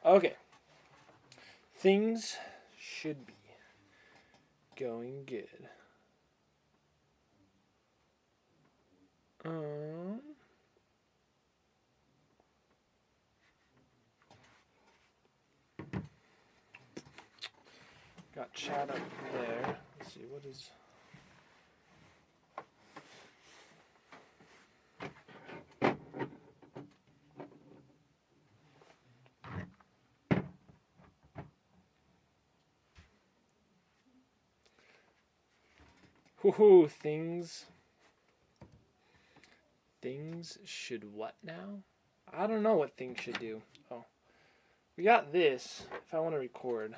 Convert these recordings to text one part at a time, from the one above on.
Okay. Things should be going good. Got chat up there. Let's see, what is... Woohoo, things should what now? I don't know what things should do. Oh. We got this, if I want to record.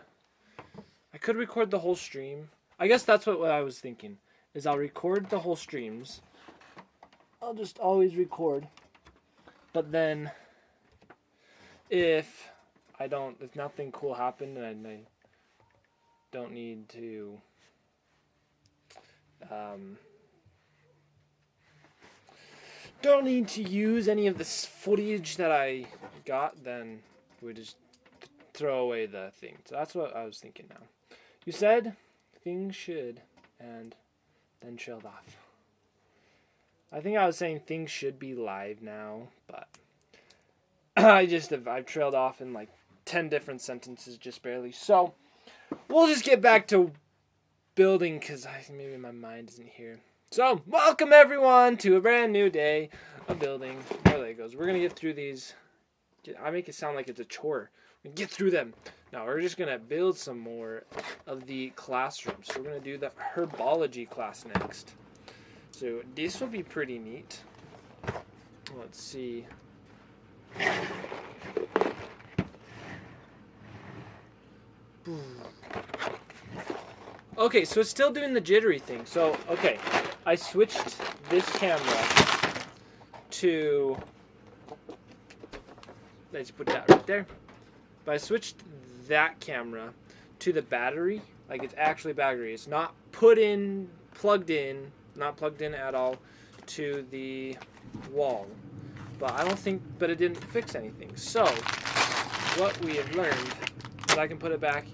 I could record the whole stream. I guess that's what I was thinking, is I'll record the whole streams. I'll just always record. But then, if nothing cool happened and I don't need to use any of this footage that I got, then we just throw away the thing. So that's what I was thinking now. You said things should, and then trailed off. I think I was saying things should be live now, but I've trailed off in like 10 different sentences just barely. So we'll just get back to building, because maybe my mind isn't here. So, welcome everyone to a brand new day of building more Legos. We're going to get through these. I make it sound like it's a chore. We get through them. Now, we're just going to build some more of the classrooms. So, we're going to do the herbology class next. So, this will be pretty neat. Let's see. Okay, so it's still doing the jittery thing. So, okay, I switched this camera to... Let's put that right there. But I switched that camera to the battery. Like, it's actually battery. It's not plugged in at all to the wall. But it didn't fix anything. So, what we have learned is I can put it back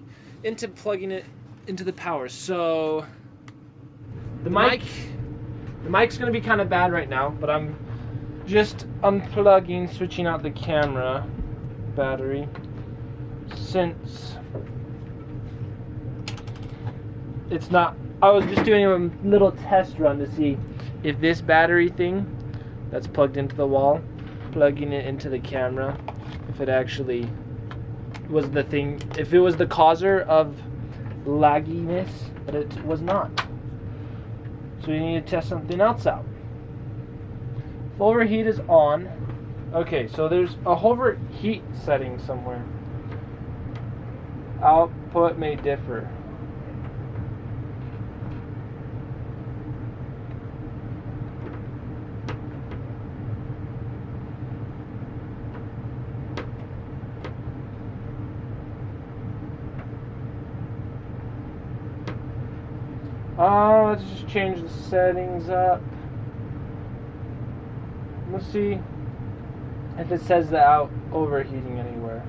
into plugging it into the power. So the mic's gonna be kind of bad right now, but I'm just switching out the camera battery, since it's not. I was just doing a little test run to see if this battery thing that's plugged into the wall, plugging it into the camera, if it actually was the thing, if it was the causer of lagginess, but it was not. So you need to test something else out. If overheat is on, okay, so there's a overheat setting somewhere. Output may differ. Let's just change the settings up. Let's see if it says the overheating anywhere.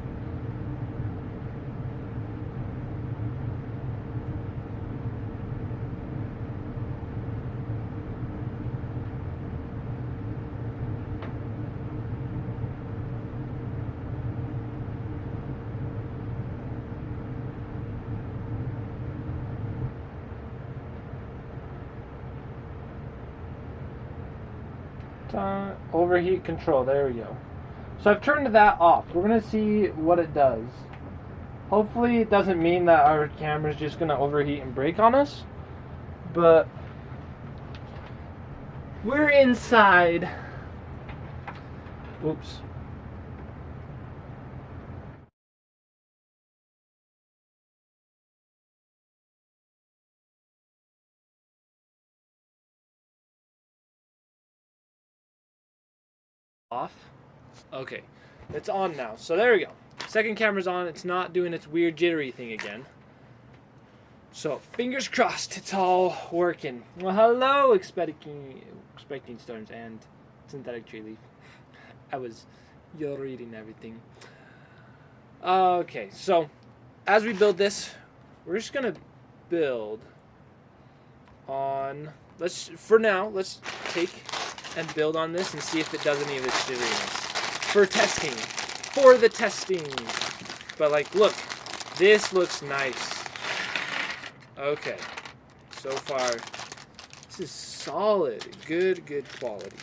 Overheat control, there we go. So I've turned that off. We're going to see what it does. Hopefully it doesn't mean that our camera's just going to overheat and break on us. But we're inside. Oops. Off. Okay, it's on now. So there we go. Second camera's on. It's not doing its weird jittery thing again. So, fingers crossed, it's all working. Well, hello, expecting storms and synthetic tree leaf. You're reading everything. Okay, so, as we build this, we're just gonna build on, let's take and build on this and see if it does any of its silliness. For the testing. But like, look, this looks nice. Okay, so far, this is solid, good quality.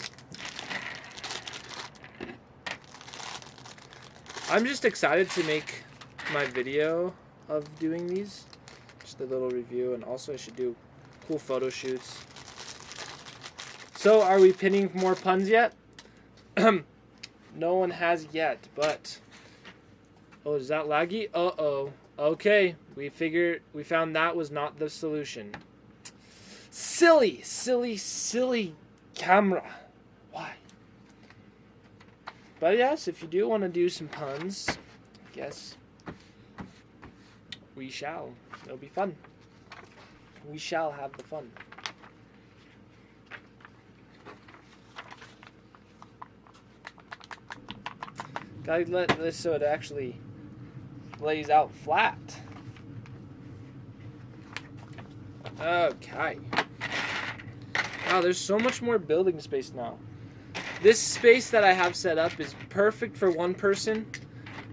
I'm just excited to make my video of doing these, just a little review, and also I should do cool photo shoots. So, are we pinning more puns yet? No one has yet, but, oh, is that laggy? Uh-oh. Okay, we found that was not the solution. Silly camera. Why? But yes, if you do want to do some puns, I guess we shall. It'll be fun. We shall have the fun. Gotta let this so it actually lays out flat. Okay. Wow, there's so much more building space now. This space that I have set up is perfect for one person,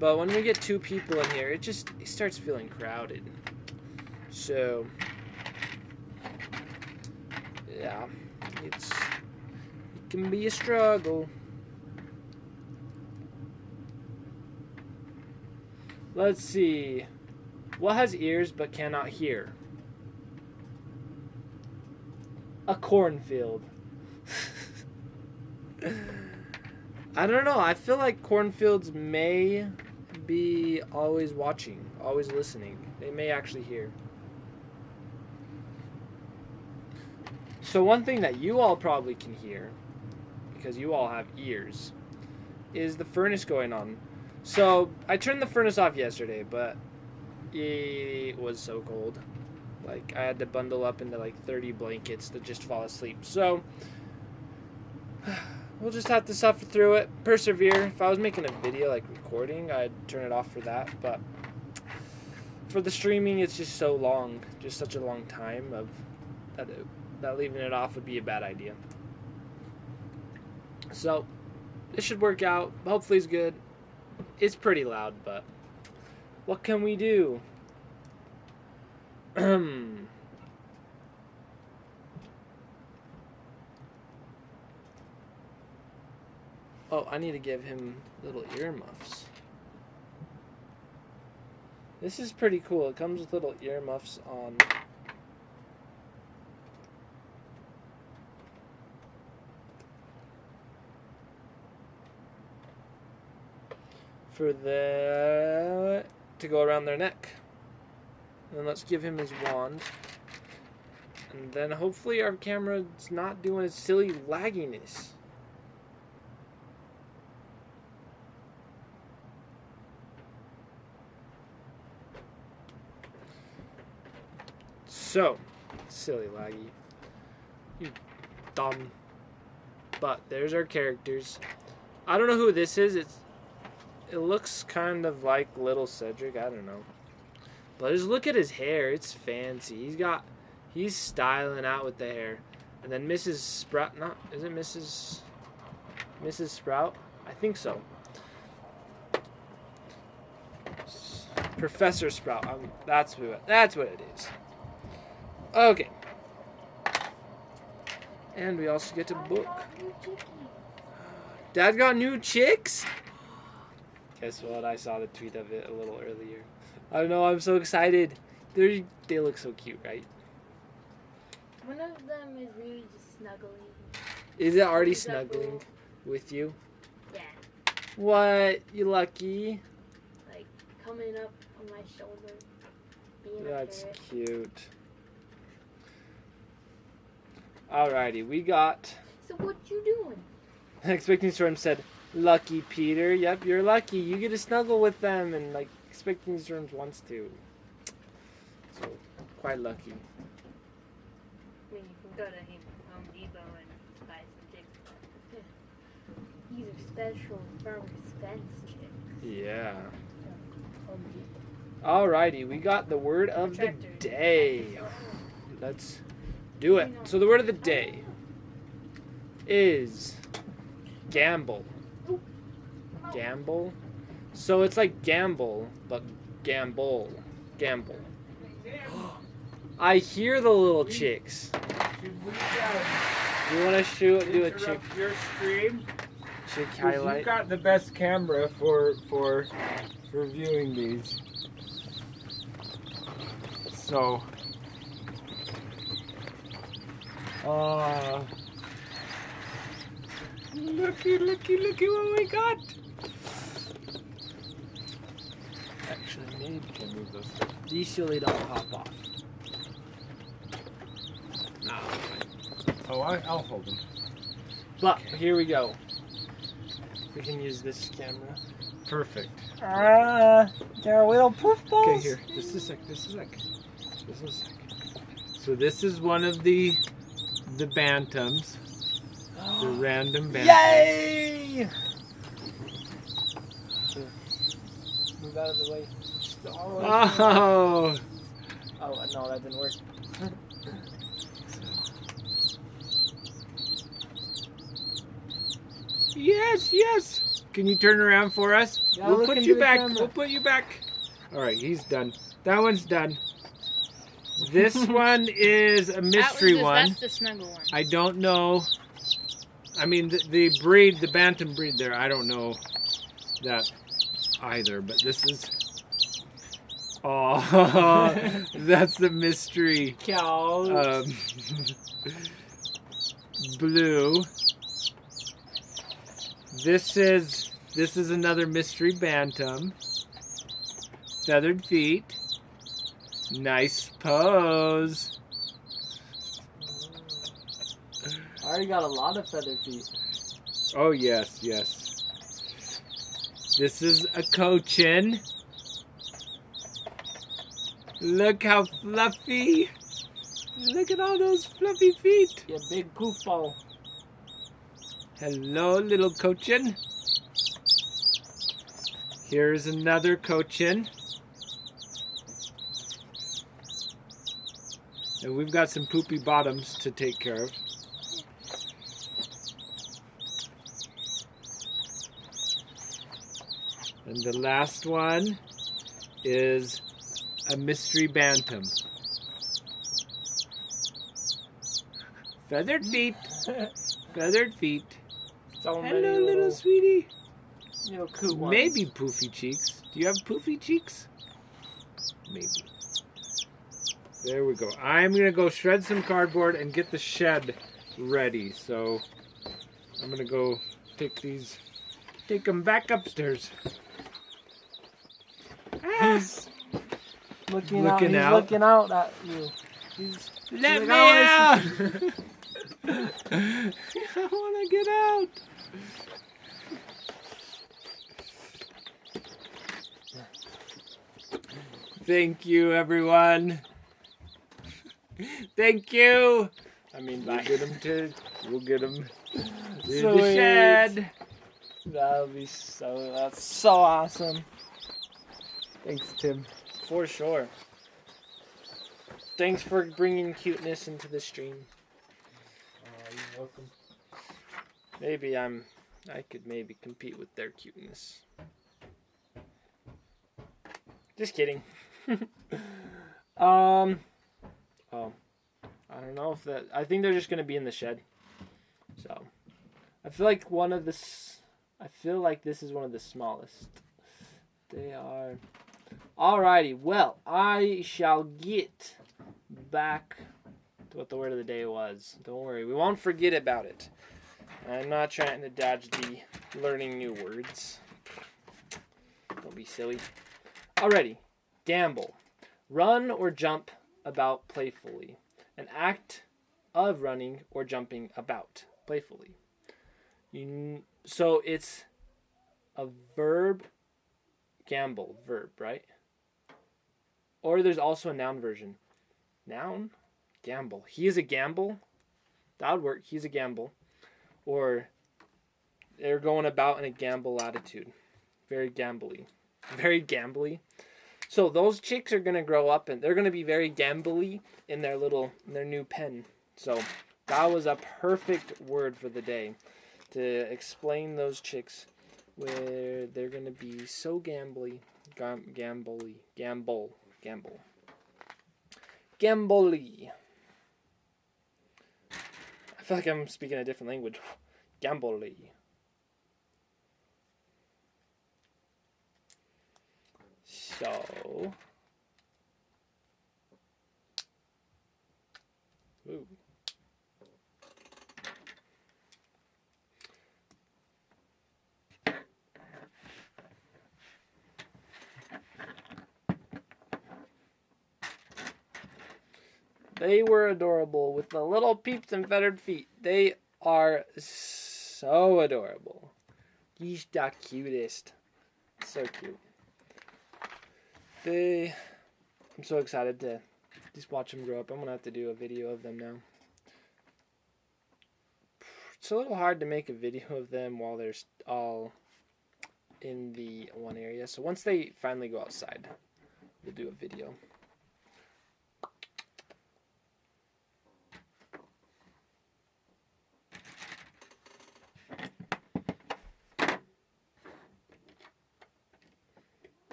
but when we get 2 people in here, it starts feeling crowded. So, yeah, it can be a struggle. Let's see. What has ears but cannot hear? A cornfield. I don't know. I feel like cornfields may be always watching, always listening. They may actually hear. So one thing that you all probably can hear, because you all have ears, is the furnace going on. So, I turned the furnace off yesterday, but it was so cold. Like, I had to bundle up into like 30 blankets to just fall asleep. So, we'll just have to suffer through it, persevere. If I was making a video, like recording, I'd turn it off for that. But for the streaming, it's just so long, just such a long time that leaving it off would be a bad idea. So, this should work out. Hopefully it's good. It's pretty loud, but what can we do? Oh, I need to give him little earmuffs. This is pretty cool. It comes with little earmuffs on. For to go around their neck. And then let's give him his wand. And then hopefully our camera's not doing its silly lagginess. So, silly laggy. You dumb. But there's our characters. I don't know who this is. It looks kind of like little Cedric. I don't know. But just look at his hair. It's fancy. He's styling out with the hair. And then Mrs. Sprout. Is it Mrs. Sprout? I think so. Professor Sprout. That's what it is. Okay. And we also get a book. Dad got new chicks? Guess what? I saw the tweet of it a little earlier. I don't know. I'm so excited. They look so cute, right? One of them is really just snuggling. Is it already snuggling with you? Yeah. What? You lucky? Like, coming up on my shoulder. Being That's cute. Alrighty, we got... So what you doing? Expecting Storm said, lucky Peter. Yep, you're lucky. You get to snuggle with them, and like Expecting Storms wants to. So quite lucky. I mean, you can go to Home Depot and buy some chicks. Yeah. These are special Farmer Spence chicks. Yeah. Home Depot. Alrighty, we got the word of the Tractor. day. Let's do it. So the word of the day is gamble. Gamble? So it's like gamble, but gamble. Gamble. I hear the little chicks. You want to do a chick your stream? chick 'Cause highlight? You've got the best camera for viewing these. So, looky what we got. Actually, maybe Can move those. these silly don't pop off. No. Oh, I'll hold them. But here we go. We can use this camera. Perfect. There are little poof balls. Okay, here. This is a sec. So this is one of the bantams. The random bantams. Yay! Move out of the way. Oh! Oh, no, that didn't work. Yes. Can you turn around for us? Yeah, We'll look put into you the back. camera. We'll put you back. All right, he's done. That one's done. This one is a mystery one. That's the snuggle one. I don't know. I mean, the breed, the bantam breed there, I don't know that either, but this is... Oh, that's the mystery. Cow. Blue. This is another mystery bantam. Feathered feet. Nice pose. I already got a lot of feather feet. Oh yes. This is a cochin. Look how fluffy. Look at all those fluffy feet. Yeah, big poof ball. Hello, little cochin. Here's another cochin. And we've got some poopy bottoms to take care of. And the last one is a mystery bantam. Feathered feet. Feathered feet. So many Hello, little sweetie. little coot ones. Maybe poofy cheeks. Do you have poofy cheeks? Maybe. There we go. I'm going to go shred some cardboard and get the shed ready. So I'm going to go take them back upstairs. He's looking out. Looking He's out. looking out at you. Let like, me "I out! I want to get out. Thank you, everyone. Thank you. I mean, We'll bye. get them to the Sweet. shed. That'll be so. That's so awesome. Thanks, Tim. For sure. Thanks for bringing cuteness into the stream. You're welcome. Maybe I could maybe compete with their cuteness. Just kidding. Oh, I don't know if that. I think they're just gonna be in the shed. So, I feel like I feel like this is one of the smallest. They are. Alrighty. Well, I shall get back to what the word of the day was. Don't worry, we won't forget about it. I'm not trying to dodge the learning new words. Don't be silly. Alrighty. Gamble. Run or jump about playfully. An act of running or jumping about playfully. So it's a verb. Gamble. Verb, right? Or there's also a noun version. Noun? Gamble. He is a gamble. That would work. He's a gamble. Or they're going about in a gamble attitude. Very gambly. Very gambly. So those chicks are going to grow up and they're going to be very gambly in their new pen. So that was a perfect word for the day to explain those chicks where they're going to be so gambly. Gambly. Gamble. Gambly. I feel like I'm speaking a different language. Gambly. So, ooh. They were adorable with the little peeps and feathered feet. They are so adorable. He's the cutest. So cute. I'm so excited to just watch them grow up. I'm going to have to do a video of them now. It's a little hard to make a video of them while they're all in the one area. So once they finally go outside, we'll do a video.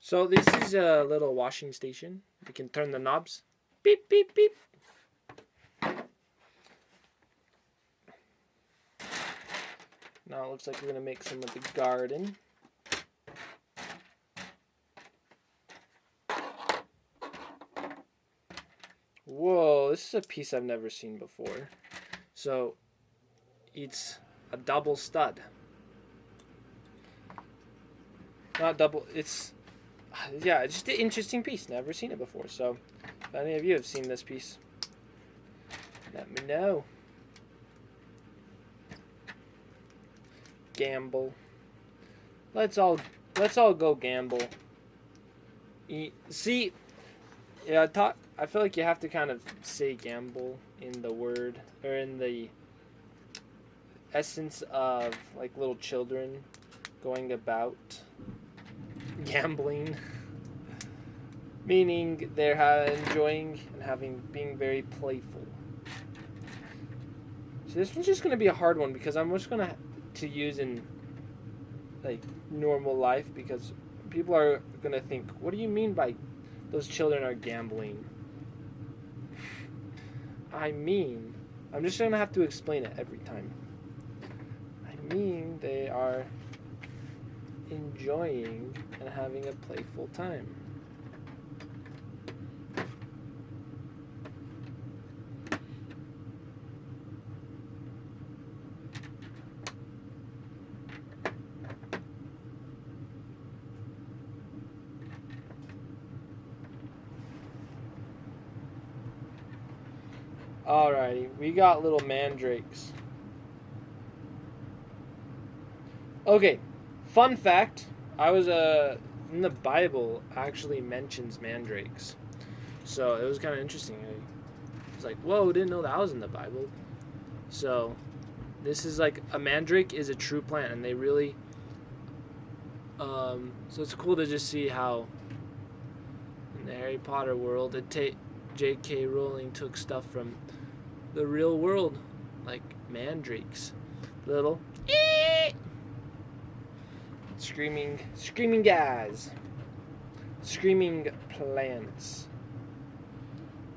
So this is a little washing station. We can turn the knobs. Beep, beep, beep. Now it looks like we're going to make some of the garden. Whoa, this is a piece I've never seen before. So it's a double stud. Not double, it's... Yeah, just an interesting piece. Never seen it before. So, if any of you have seen this piece, let me know. Gamble. Let's all go gamble. See, yeah, I feel like you have to kind of say gamble in the word or in the essence of like little children going about gambling, meaning they're enjoying and being very playful. So this one's just going to be a hard one because I'm just going to use in like normal life because people are going to think, what do you mean by those children are gambling? I'm just going to have to explain it every time. I mean they are enjoying and having a playful time. Alrighty, we got little mandrakes. Okay. Fun fact, in the Bible actually mentions mandrakes. So it was kind of interesting. I was like, whoa, didn't know that was in the Bible. So this is like, a mandrake is a true plant and they really, so it's cool to just see how in the Harry Potter world, J.K. Rowling took stuff from the real world, like mandrakes. Little screaming guys. Screaming plants.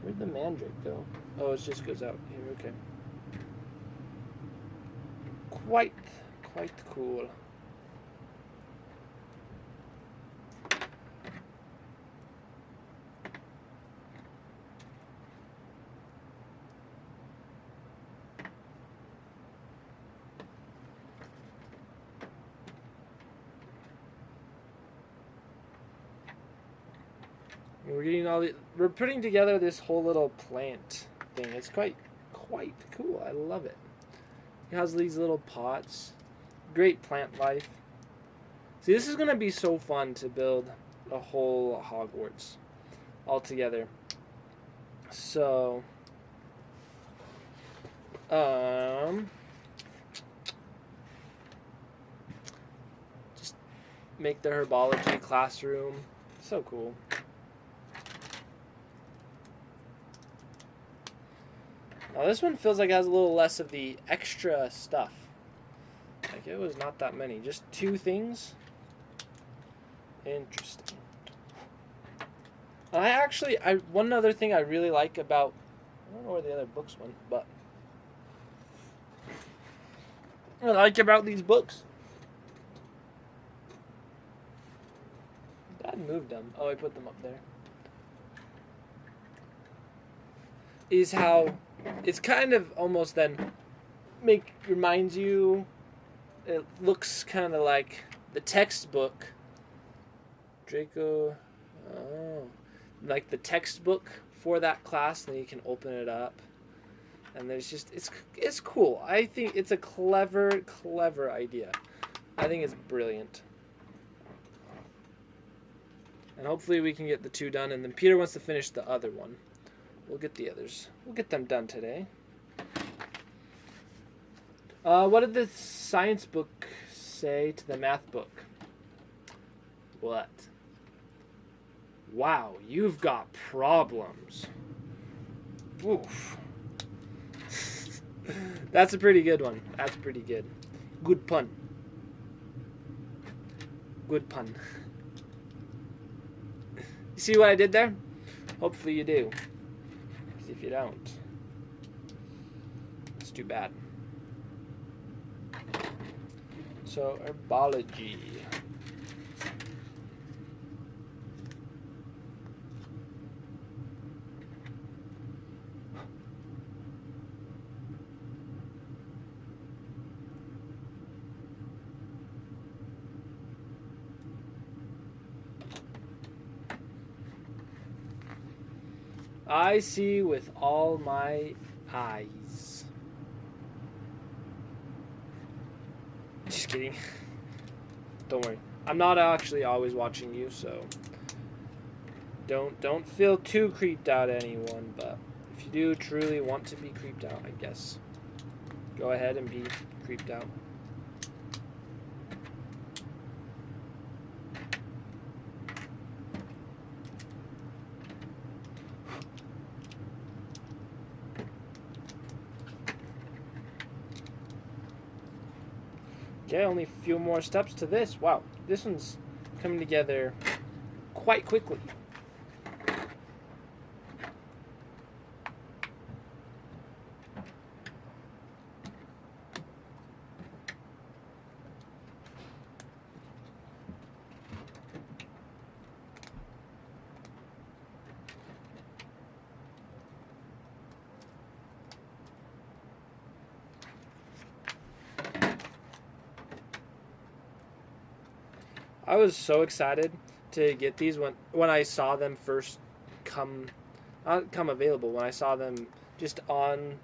Where'd the mandrake go? Oh, it just goes out here, okay. Quite cool. We're putting together this whole little plant thing. It's quite cool. I love it. It has these little pots, Great plant life. See, this is going to be so fun to build a whole Hogwarts all together. So, just make the herbology classroom. So cool. Now this one feels like it has a little less of the extra stuff. Like it was not that many, just 2 things. Interesting. One other thing I really like about, I don't know where the other books went, but I like about these books. Dad moved them. Oh, I put them up there. Is how it's kind of almost then reminds you, it looks kind of like the textbook. Draco, like the textbook for that class, then you can open it up. And there's just, it's cool. I think it's a clever idea. I think it's brilliant. And hopefully we can get the 2 done, and then Peter wants to finish the other one. We'll get the others. We'll get them done today. What did the science book say to the math book? What? Wow, you've got problems. Oof. That's a pretty good one. That's pretty good. Good pun. Good pun. You see what I did there? Hopefully you do. Because if you don't, it's too bad. So, herbology. I see with all my eyes. Just kidding. Don't worry. I'm not actually always watching you, so don't feel too creeped out, anyone. But if you do truly want to be creeped out, I guess go ahead and be creeped out. Okay, only a few more steps to this. Wow, this one's coming together quite quickly. I was so excited to get these when I saw them first come available. When I saw them just on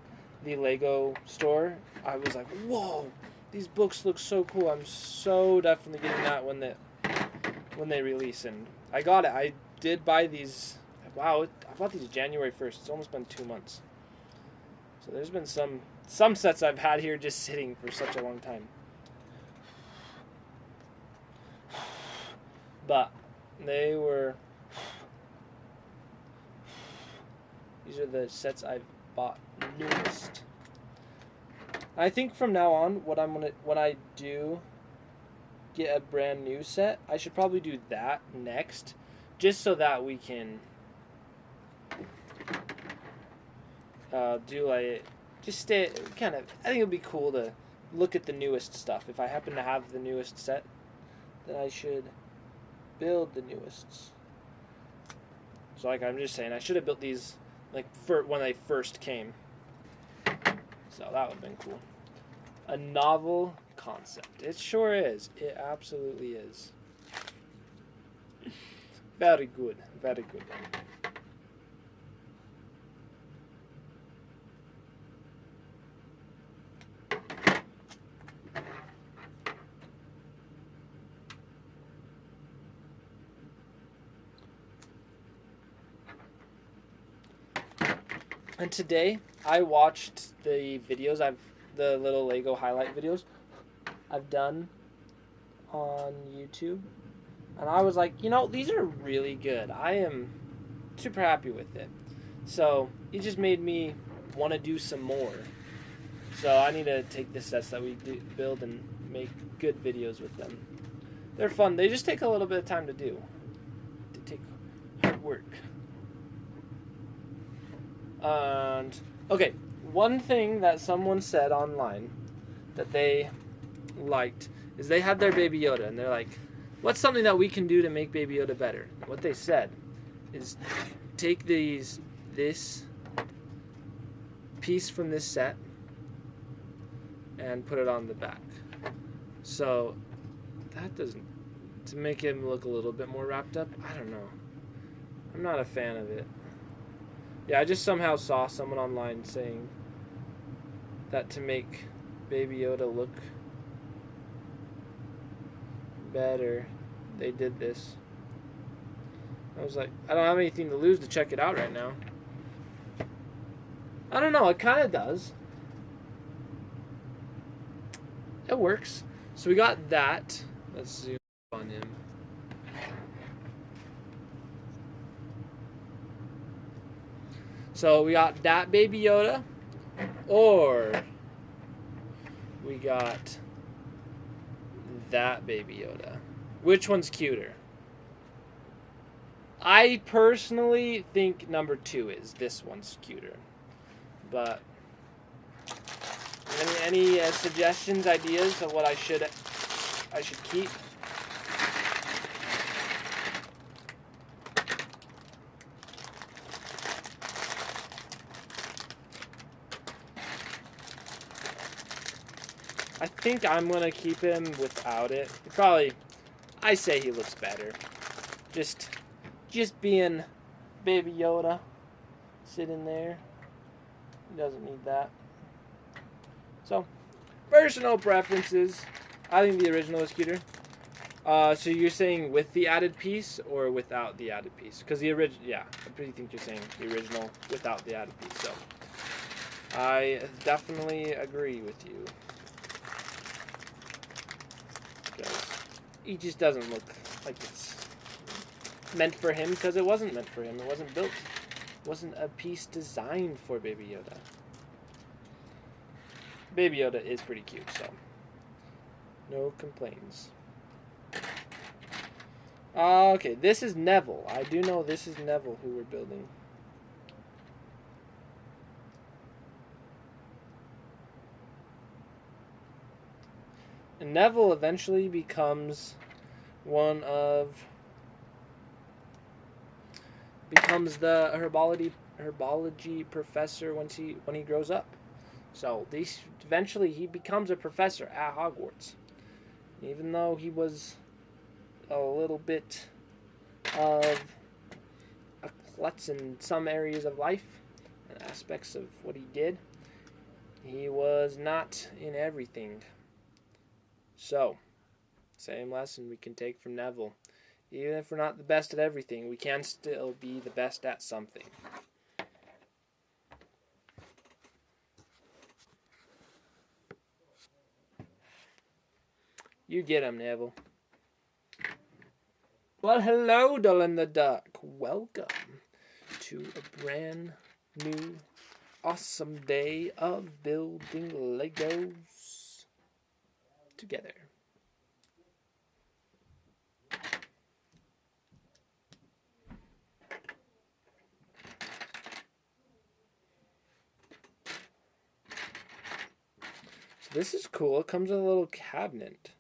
the Lego store, I was like, "Whoa, these books look so cool!" I'm so definitely getting that when they release. And I got it. I did buy these. Wow, I bought these January 1st. It's almost been 2 months. So there's been some sets I've had here just sitting for such a long time. But these are the sets I've bought newest. I think from now on, when I do get a brand new set, I should probably do that next, just so that we can do like just stay kind of. I think it'd be cool to look at the newest stuff. If I happen to have the newest set, then I should build the newest. So like I'm just saying, I should have built these like when they first came. So that would have been cool. A novel concept. It sure is. It absolutely is. Very good. Very good. And today I watched the videos the little Lego highlight videos I've done on YouTube, and I was like, you know, these are really good. I am super happy with it. So it just made me want to do some more. So I need to take the sets that we build and make good videos with them. They're fun. They just take a little bit of time to do. They take hard work. And okay, one thing that someone said online that they liked is they had their Baby Yoda, and they're like, what's something that we can do to make Baby Yoda better? What they said is take this piece from this set and put it on the back. So that doesn't, to make him look a little bit more wrapped up, I don't know. I'm not a fan of it. Yeah, I just somehow saw someone online saying that to make Baby Yoda look better, they did this. I was like, I don't have anything to lose to check it out right now. I don't know, it kind of does. It works. So we got that. Let's zoom on him. So we got that Baby Yoda, or we got that Baby Yoda. Which one's cuter? I personally think number 2 is. This one's cuter. But any suggestions, ideas of what I should keep? I think I'm gonna keep him without it. Probably, I say he looks better. Just being Baby Yoda sitting there. He doesn't need that. So, personal preferences. I think the original is cuter. So you're saying with the added piece or without the added piece? Because the original, yeah, I pretty think you're saying the original without the added piece. So, I definitely agree with you. Because he just doesn't look like it's meant for him, because it wasn't meant for him. It wasn't built. It wasn't a piece designed for Baby Yoda. Baby Yoda is pretty cute, so no complaints. Okay, this is Neville. I do know this is Neville who we're building. And Neville eventually becomes the herbology professor when he grows up. So eventually he becomes a professor at Hogwarts. Even though he was a little bit of a klutz in some areas of life and aspects of what he did, he was not in everything. So, same lesson we can take from Neville. Even if we're not the best at everything, we can still be the best at something. You get him, Neville. Well, hello, Dylan the Duck. Welcome to a brand new, awesome day of building Legos together. So this is cool. It comes with a little cabinet.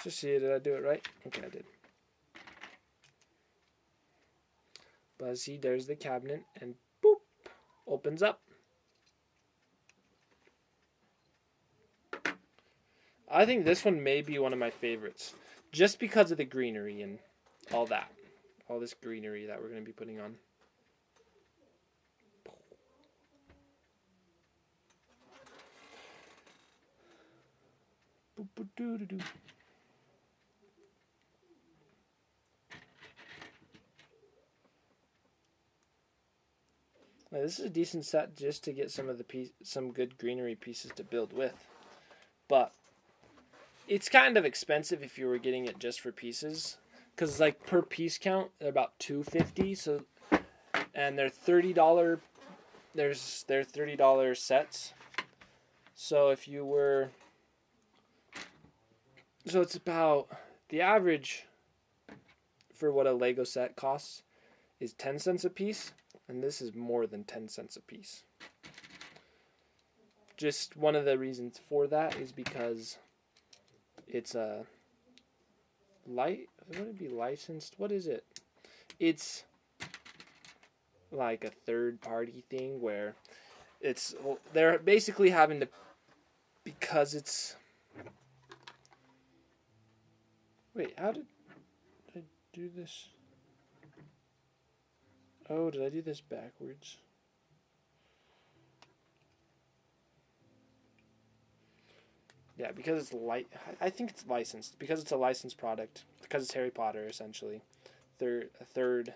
Just see, did I do it right? Okay, I did. But see, there's the cabinet, and boop, opens up. I think this one may be one of my favorites, just because of the greenery and all that. All this greenery that we're going to be putting on. Boop-a-doo-doo-doo. Now, this is a decent set just to get some of the some good greenery pieces to build with, but it's kind of expensive if you were getting it just for pieces, because like per piece count they're about $2.50. So, and they're $30. They're $30 sets. So if you were, so it's about the average for what a Lego set costs is 10 cents a piece. And this is more than 10 cents a piece. Just one of the reasons for that is because it's a would it be licensed? What is it? It's like a third party thing where they're basically having to, because it's, wait, how did I do this? Oh, did I do this backwards? Yeah, because it's I think it's licensed. Because it's a licensed product. Because it's Harry Potter, essentially. A third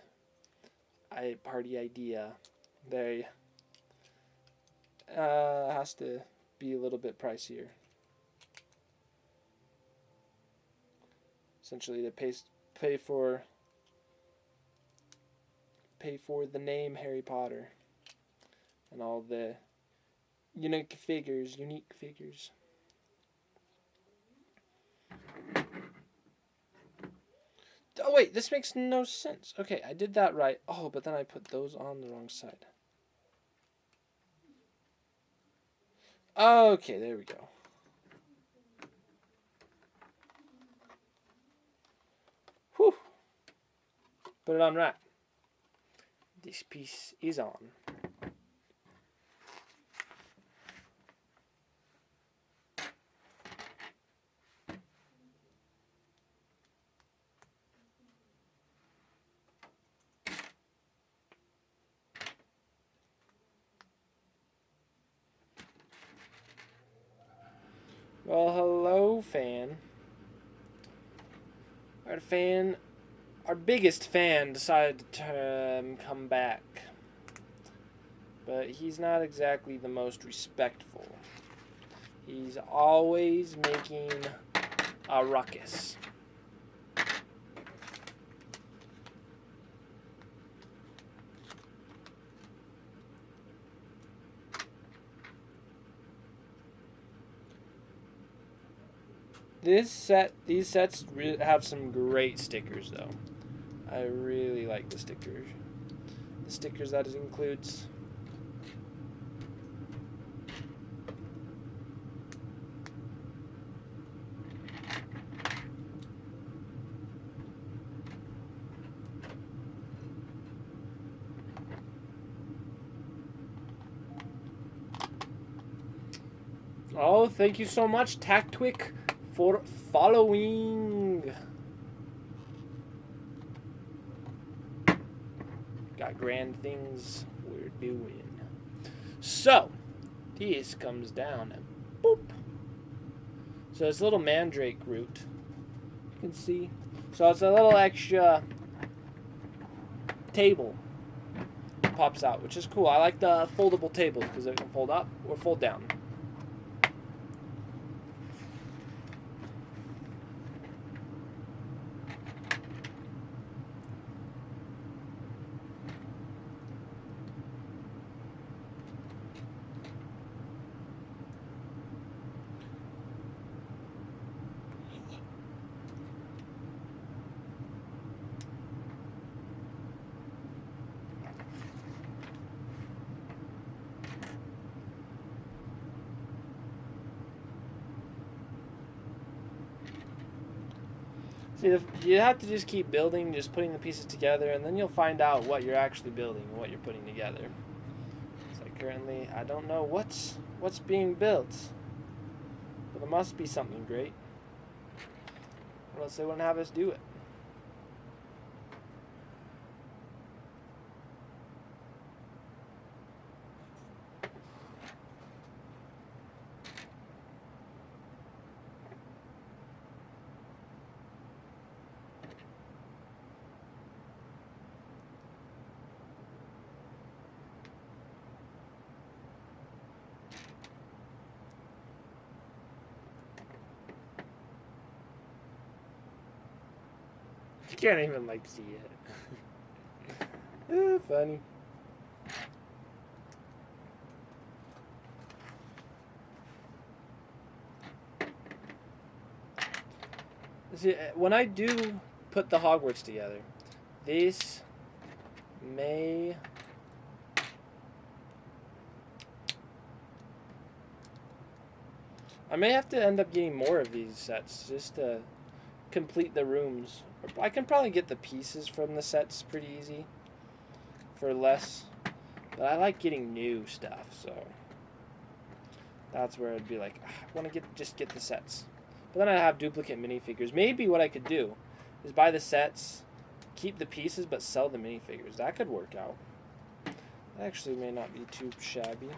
party idea. They has to be a little bit pricier. Essentially, to pay for the name Harry Potter and all the unique figures. Oh wait, this makes no sense. Okay, I did that right. Oh, but then I put those on the wrong side. Okay, there we go. Whew. Put it on right. This piece is on. Well, hello, fan. Our biggest fan decided to come back. But he's not exactly the most respectful. He's always making a ruckus. These sets have some great stickers, though. I really like the stickers. The stickers that it includes. Oh, thank you so much, Tactwick, for following. Got grand things we're doing. So, this comes down and boop. So it's a little mandrake root. You can see. So it's a little extra table that pops out, which is cool. I like the foldable tables because they can fold up or fold down. See, you have to just keep building, just putting the pieces together, and then you'll find out what you're actually building and what you're putting together. It's like currently, I don't know what's being built, but there must be something great, or else they wouldn't have us do it. can't even like see it. Funny. See, when I do put the Hogwarts together, this may... I may have to end up getting more of these sets just to complete the rooms. I can probably get the pieces from the sets pretty easy for less, but I like getting new stuff, so that's where I'd be like, I want to just get the sets. But then I have duplicate minifigures. Maybe what I could do is buy the sets, keep the pieces, but sell the minifigures. That could work out. That actually may not be too shabby.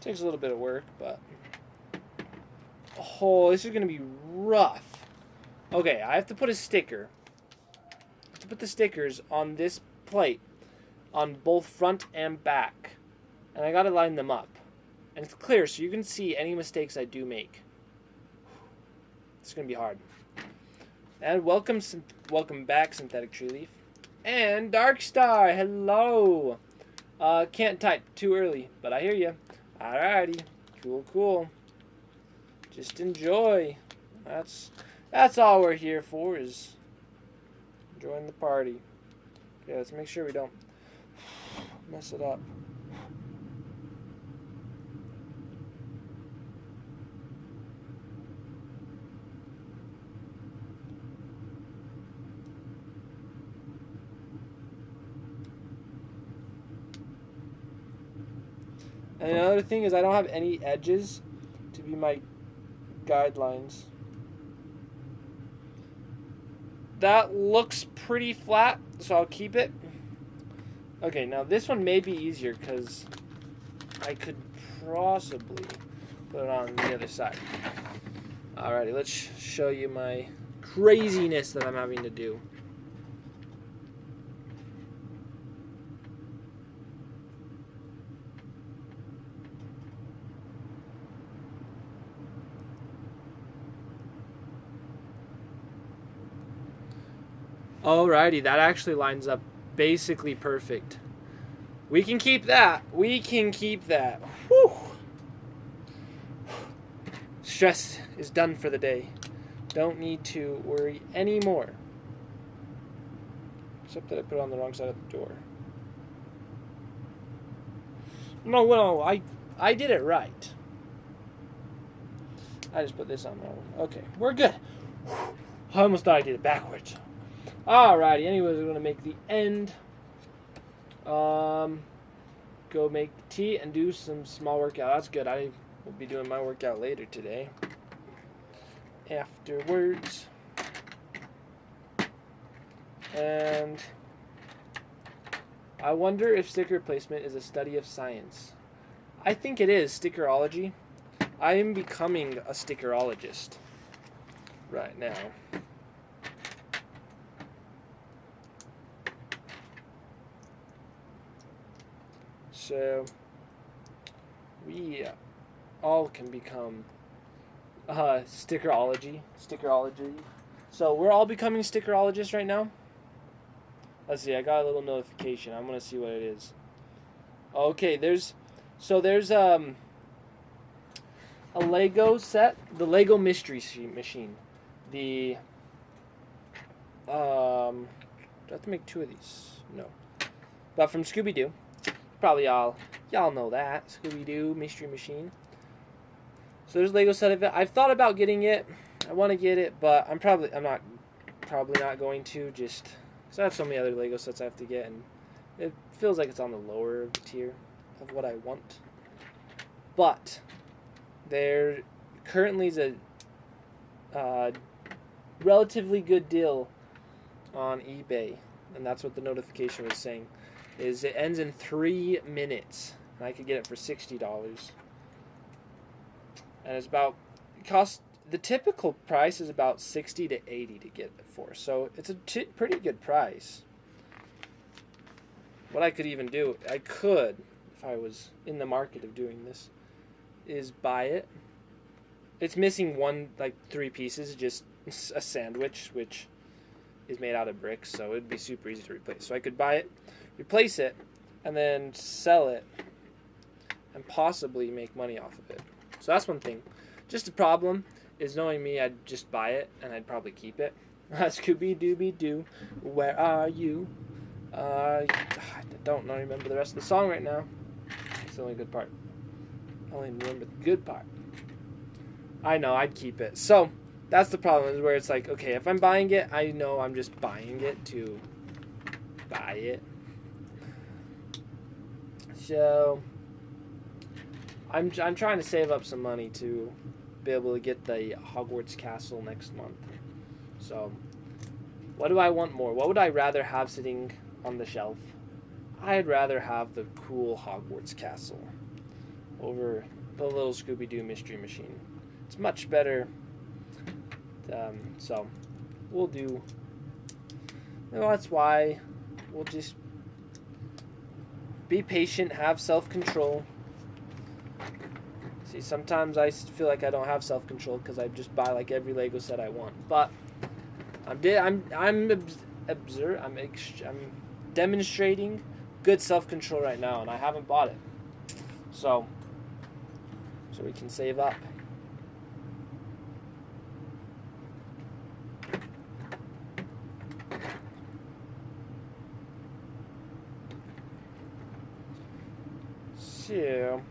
Takes a little bit of work, but... Oh, this is going to be rough. Okay, I have to put a sticker. I have to put the stickers on this plate on both front and back. And I got to line them up. And it's clear so you can see any mistakes I do make. It's going to be hard. And welcome back, Synthetic Tree Leaf. And Darkstar, hello. Can't type, too early, but I hear you. Alrighty, cool. Just enjoy. That's all we're here for, is enjoying the party. Okay, let's make sure we don't mess it up. And another thing is I don't have any edges to be my guidelines. That looks pretty flat, so I'll keep it. Okay, now this one may be easier because I could possibly put it on the other side. Alrighty, let's show you my craziness that I'm having to do. Alrighty, that actually lines up basically perfect. We can keep that. We can keep that. Whew. Stress is done for the day. Don't need to worry anymore. Except that I put it on the wrong side of the door. No, I did it right. I just put this on wrong. Okay, we're good. I almost thought I did it backwards. Alrighty, anyways, we're going to make the end. Go make tea and do some small workout. That's good. I will be doing my workout later today. Afterwards. And I wonder if sticker placement is a study of science. I think it is, stickerology. I am becoming a stickerologist right now. So we all can become stickerology. So we're all becoming stickerologists right now. Let's see, I got a little notification. I'm gonna see what it is. Okay, there's a Lego set, the Lego Mystery Machine. Do I have to make two of these? No. But from Scooby-Doo. Probably y'all know that. Scooby-Doo Mystery Machine. So there's a Lego set of it. I've thought about getting it. I want to get it, but I'm probably not going to, just because I have so many other Lego sets I have to get, and it feels like it's on the lower tier of what I want. But there currently is a relatively good deal on eBay, and that's what the notification was saying. Is it ends in 3 minutes, and I could get it for $60. And it's about the typical price is about $60 to $80 to get it for, so it's a pretty good price. What I could even do, if I was in the market of doing this, is buy it. It's missing 3 pieces, just a sandwich, which is made out of bricks, so it'd be super easy to replace. So I could buy it, replace it, and then sell it, and possibly make money off of it. So that's one thing. Just the problem is, knowing me, I'd just buy it, and I'd probably keep it. Scooby-Dooby-Doo, where are you? I don't remember the rest of the song right now. It's the only good part. I only remember the good part. I know, I'd keep it. So, that's the problem, is where it's like, okay, if I'm buying it, I know I'm just buying it to buy it. So, I'm trying to save up some money to be able to get the Hogwarts castle next month. So, what do I want more? What would I rather have sitting on the shelf? I'd rather have the cool Hogwarts castle over the little Scooby-Doo mystery machine. It's much better. So, we'll do. That's why we'll just be patient, have self-control. See, sometimes I feel like I don't have self-control because I just buy like every Lego set I want. But I'm demonstrating good self-control right now, and I haven't bought it. So we can save up. So,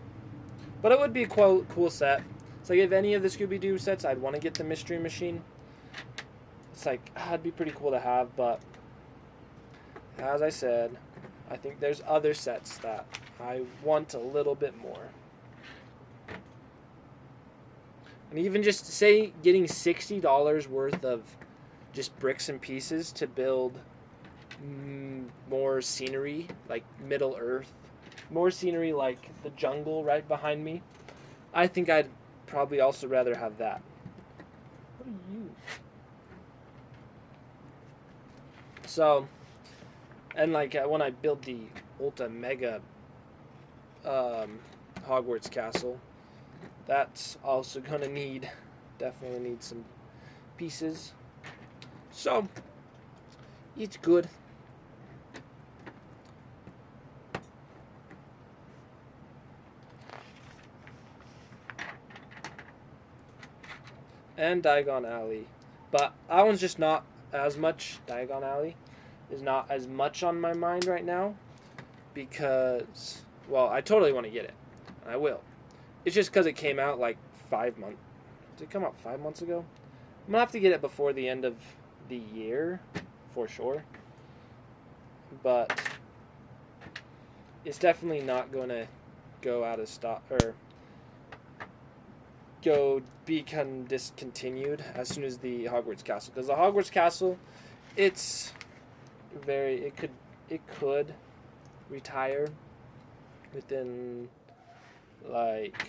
but it would be a cool set. It's like if any of the Scooby-Doo sets, I'd want to get the Mystery Machine. It's like, it'd be pretty cool to have, but as I said, I think there's other sets that I want a little bit more. And even just say getting $60 worth of just bricks and pieces to build more scenery, like Middle Earth, more scenery like the jungle right behind me. I think I'd probably also rather have that. What are you? So, and like when I build the Ultra Mega Hogwarts Castle, that's also gonna definitely need some pieces. So, it's good. And Diagon Alley, but that one's just not as much. Diagon Alley is not as much on my mind right now because, well, I totally want to get it. I will. It's just because it came out like 5 months. Did it come out 5 months ago? I'm gonna have to get it before the end of the year for sure, but it's definitely not gonna go out of stock or become discontinued as soon as the Hogwarts Castle, because the Hogwarts Castle, it could retire within like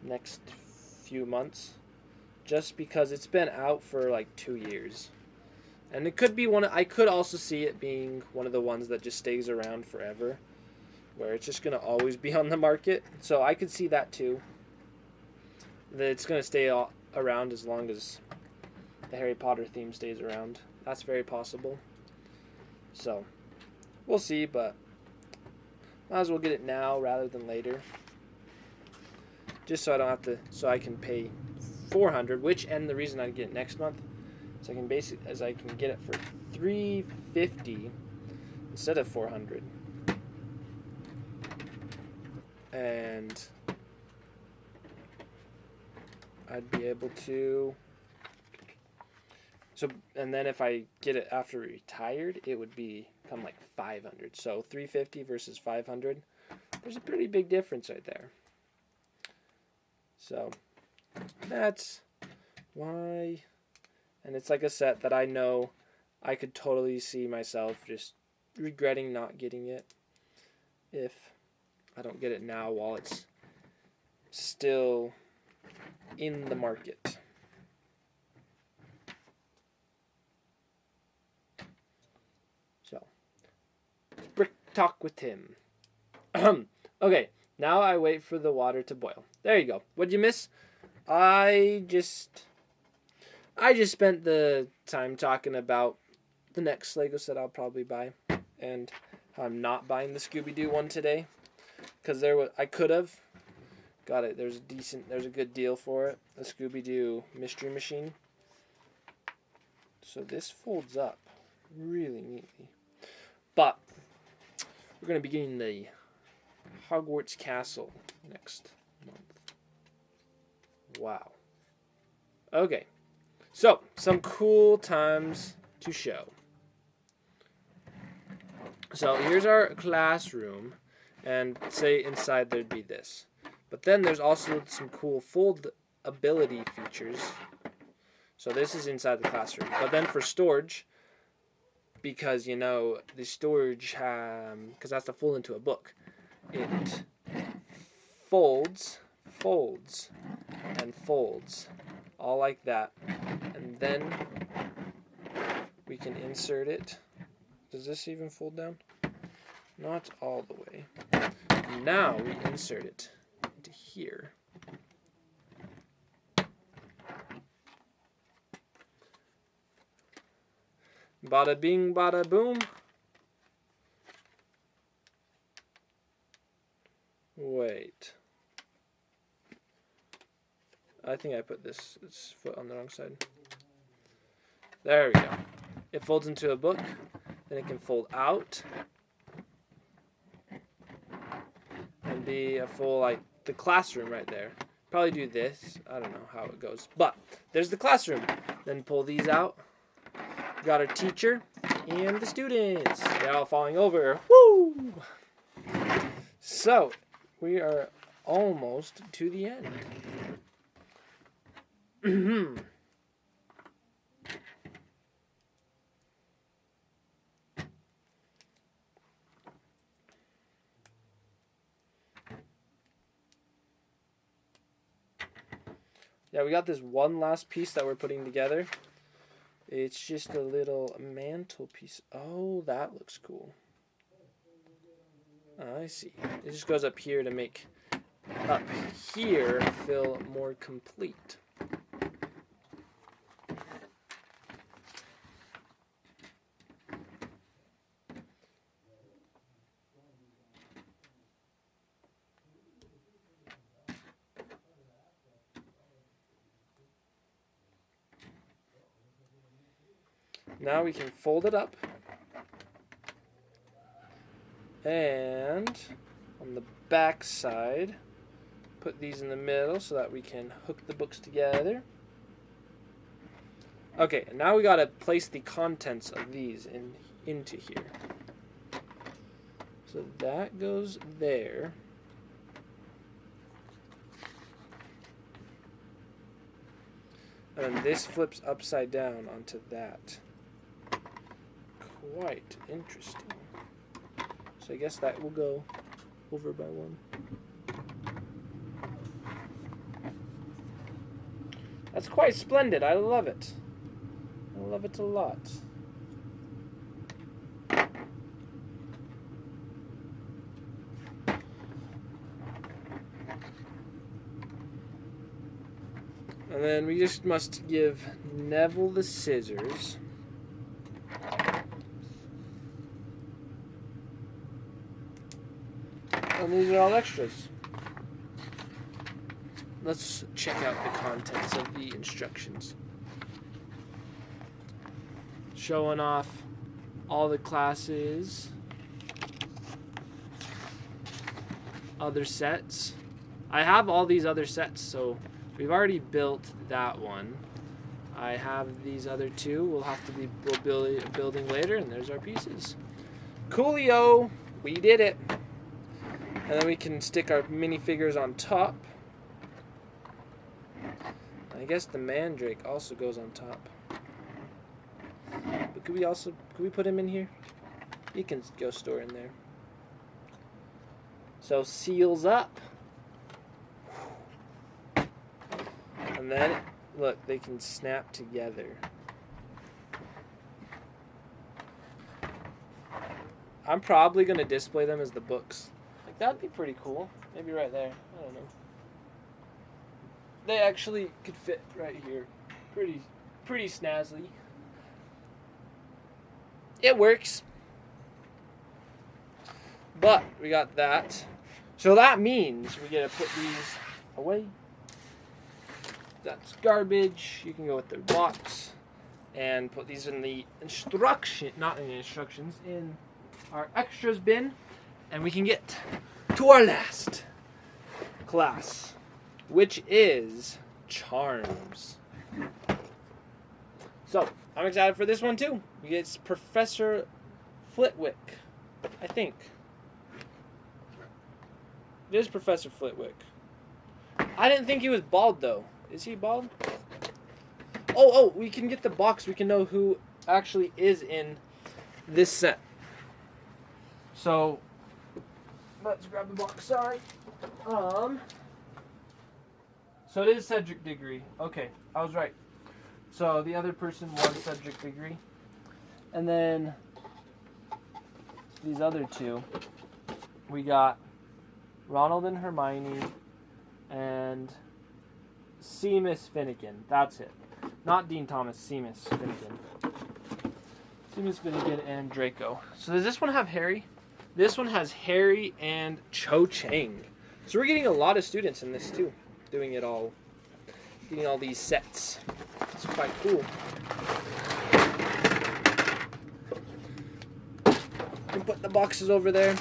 next few months, just because it's been out for like 2 years, and it could be I could also see it being one of the ones that just stays around forever, where it's just going to always be on the market. So I could see that too. That it's going to stay around as long as the Harry Potter theme stays around. That's very possible. So, we'll see, but might as well get it now rather than later. Just so I don't have to, so I can pay $400, and the reason I get it next month is I can get it for $350 instead of $400. And I'd be able to, and then if I get it after retired, it would become like $500. So $350 versus $500. There's a pretty big difference right there. So that's why, and it's like a set that I know I could totally see myself just regretting not getting it if I don't get it now while it's still in the market. So, brick talk with Tim. Okay, now I wait for the water to boil. There you go. What'd you miss? I I just spent the time talking about the next Lego set I'll probably buy, and how I'm not buying the Scooby-Doo one today, because I could have got it. There's a good deal for it, the Scooby-Doo Mystery Machine. So this folds up really neatly, but we're gonna be getting the Hogwarts Castle next month. Wow. Okay, so some cool times to show. So here's our classroom, and say inside there'd be this. But then there's also some cool foldability features. So this is inside the classroom. But then for storage, because you know the storage, because that's to fold into a book, it folds, and folds, all like that. And then we can insert it. Does this even fold down? Not all the way. Now we insert it into here. Bada bing, bada boom. Wait. I think I put this foot on the wrong side. There we go. It folds into a book. Then it can fold out. And be a full, like, the classroom right there. Probably do this. I don't know how it goes. But there's the classroom. Then pull these out. Got our teacher and the students. They're all falling over. Woo! So, we are almost to the end. Yeah, we got this one last piece that we're putting together. It's just a little mantelpiece. Oh, that looks cool. I see. It just goes up here to make up here feel more complete. Now we can fold it up, and on the back side, put these in the middle so that we can hook the books together. Okay, and now we gotta place the contents of these into here. So that goes there. And this flips upside down onto that. Quite interesting. So I guess that will go over by one. That's quite splendid. I love it. I love it a lot. And then we just must give Neville the scissors. And these are all extras. Let's check out the contents of the instructions. Showing off all the classes, other sets. I have all these other sets, so we've already built that one. I have these other two. We'll have to be building later, and there's our pieces. Coolio! We did it! And then we can stick our minifigures on top. I guess the Mandrake also goes on top. But could we put him in here? He can go store in there. So seals up. And then, look, they can snap together. I'm probably going to display them as the books. Like, that'd be pretty cool. Maybe right there. I don't know. They actually could fit right here. Pretty pretty snazzy. It works. But we got that. So that means we get to put these away. That's garbage. You can go with the box and put these in the not in the instructions, in our extras bin. And we can get to our last class, which is charms. So, I'm excited for this one too. We get Professor Flitwick, I think. It is Professor Flitwick. I didn't think he was bald though. Is he bald? Oh, we can get the box. We can know who actually is in this set. So, let's grab the box. Sorry. So it is Cedric Diggory. Okay, I was right. So the other person was Cedric Diggory. And then these other two, we got Ronald and Hermione and Seamus Finnegan. That's it. Not Dean Thomas, Seamus Finnegan. Seamus Finnegan and Draco. So does this one have Harry? This one has Harry and Cho Chang. So we're getting a lot of students in this too. Doing it all. Getting all these sets. It's quite cool. You can put the boxes over there.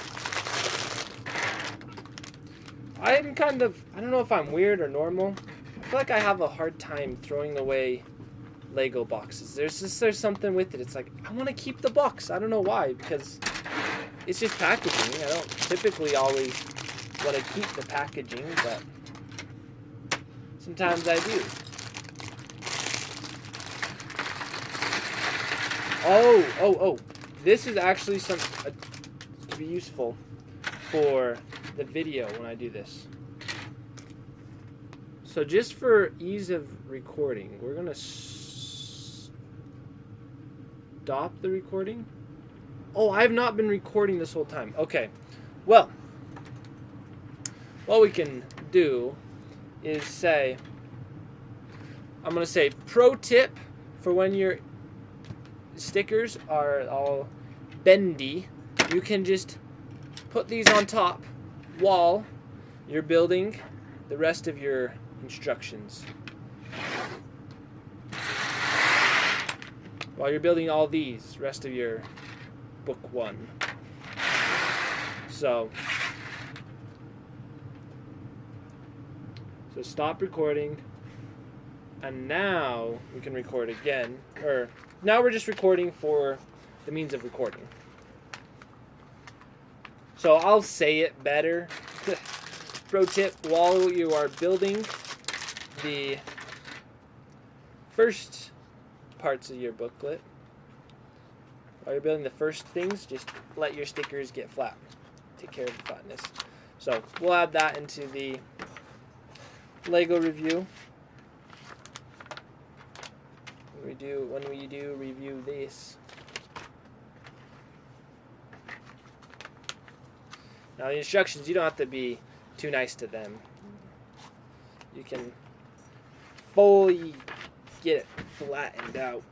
I'm kind of, I don't know if I'm weird or normal. I feel like I have a hard time throwing away Lego boxes. There's something with it. It's like, I want to keep the box. I don't know why, because it's just packaging. I don't typically always want to keep the packaging, but sometimes I do. Oh. This is actually to be useful for the video when I do this. So just for ease of recording, we're going to stop the recording. Oh, I have not been recording this whole time. Okay. Well, what we can do is say, I'm going to say pro tip for when your stickers are all bendy, you can just put these on top while you're building the rest of your instructions. While you're building all these, rest of your book 1. So stop recording, and now we can record again. Or now we're just recording for the means of recording. So I'll say it better. Pro tip, while you are building the first parts of your booklet, while you're building the first things, just let your stickers get flat. Take care of the flatness. So we'll add that into the Lego review. When we do review this. Now the instructions, you don't have to be too nice to them. You can fully get it flattened out.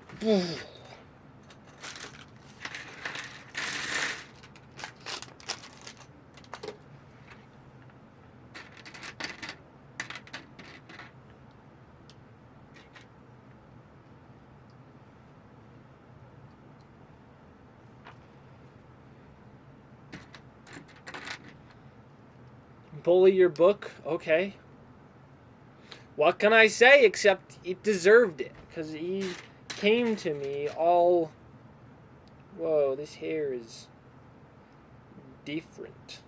Bully your book, okay. What can I say except it deserved it? Because he came to me all... Whoa, this hair is different.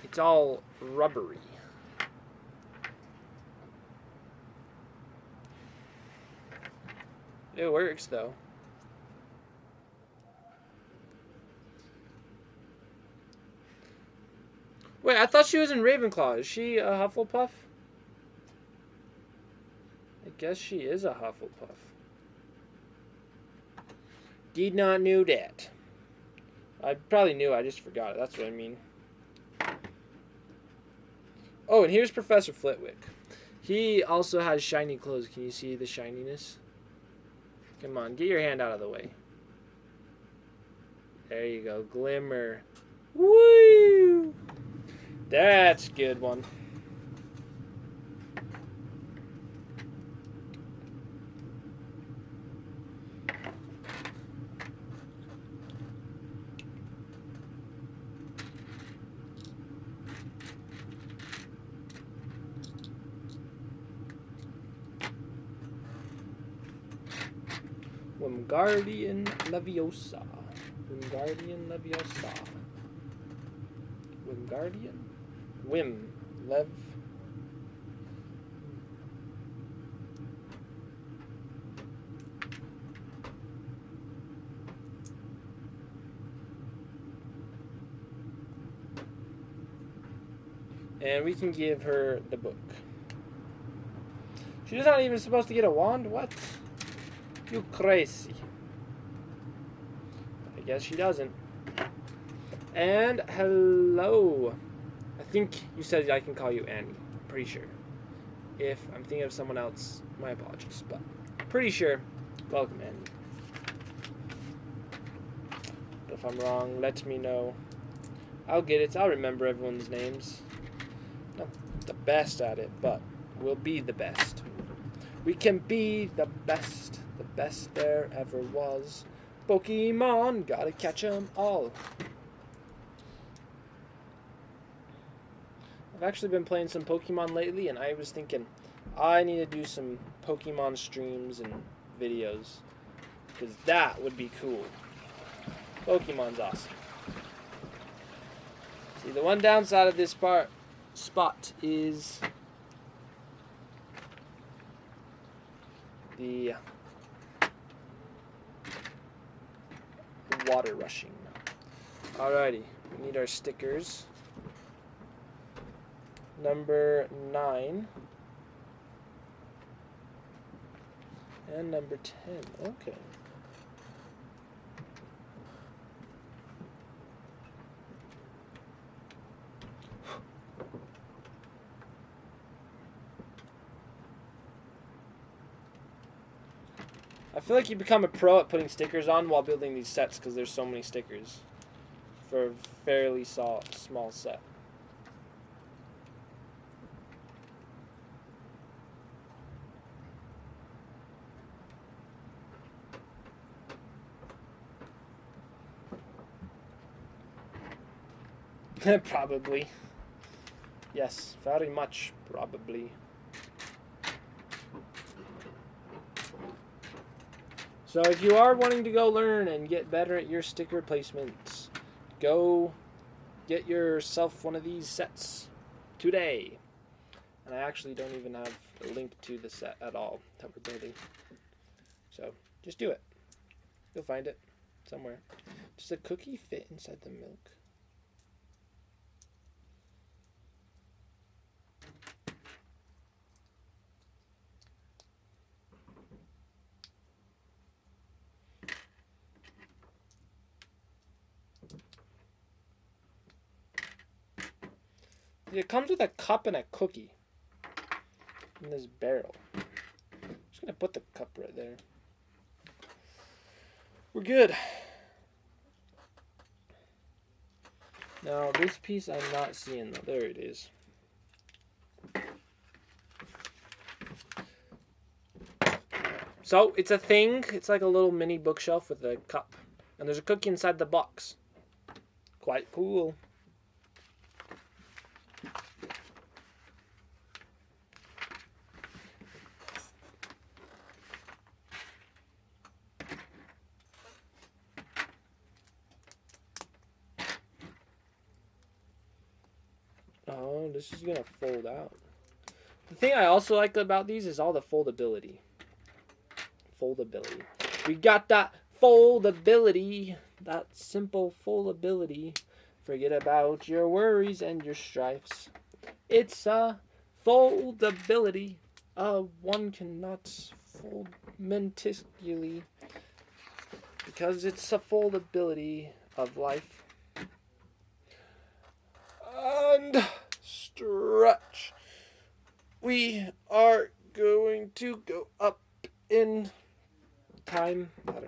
It's all rubbery. It works though. Wait, I thought she was in Ravenclaw. Is she a Hufflepuff? I guess she is a Hufflepuff. Did not know that. I probably knew, I just forgot it. That's what I mean. Oh, and here's Professor Flitwick. He also has shiny clothes. Can you see the shininess? Come on, get your hand out of the way. There you go, glimmer. Woo! That's a good one. Wingardium Leviosa. Wingardium Leviosa. Wingardium? Wim. Lev. And we can give her the book. She's not even supposed to get a wand? What? You crazy. I guess she doesn't. And hello. I think you said I can call you Annie. Pretty sure. If I'm thinking of someone else, my apologies. But pretty sure. Welcome, Annie. But if I'm wrong, let me know. I'll get it. I'll remember everyone's names. Not the best at it, but we'll be the best. We can be the best. The best there ever was. Pokemon, gotta catch 'em all. I've actually been playing some Pokemon lately, and I was thinking I need to do some Pokemon streams and videos, because that would be cool. Pokemon's awesome. See, the one downside of this spot is the water rushing. Alrighty, we need our stickers. Number 9 and number 10. Okay. I feel like you become a pro at putting stickers on while building these sets because there's so many stickers for a fairly small set. Probably. Yes, very much probably. So if you are wanting to go learn and get better at your sticker placements, go get yourself one of these sets today. And I actually don't even have a link to the set at all that we're building. So just do it. You'll find it somewhere. Does the cookie fit inside the milk? It comes with a cup and a cookie in this barrel. I'm just going to put the cup right there. We're good. Now, this piece I'm not seeing, though. There it is. So, it's a thing. It's like a little mini bookshelf with a cup. And there's a cookie inside the box. Quite cool. Oh, this is gonna fold out. The thing I also like about these is all the foldability. Foldability. We got that foldability. That simple foldability. Forget about your worries and your strifes. It's a foldability. One cannot fold meticulously because it's a foldability of life. And stretch. We are to go up in time. I don't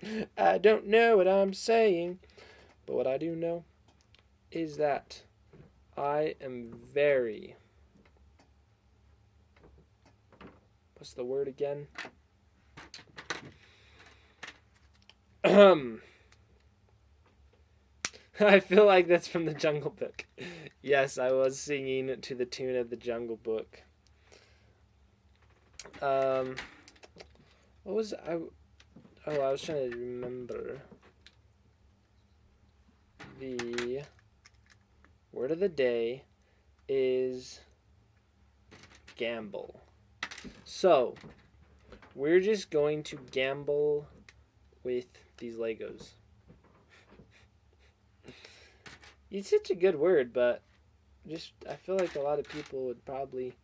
know. I don't know what I'm saying, but what I do know is that I am very... What's the word again? I feel like that's from the Jungle Book. Yes, I was singing to the tune of the Jungle Book. What was I? Oh, I was trying to remember. The word of the day is gamble. So, we're just going to gamble with these Legos. It's such a good word, but just I feel like a lot of people would probably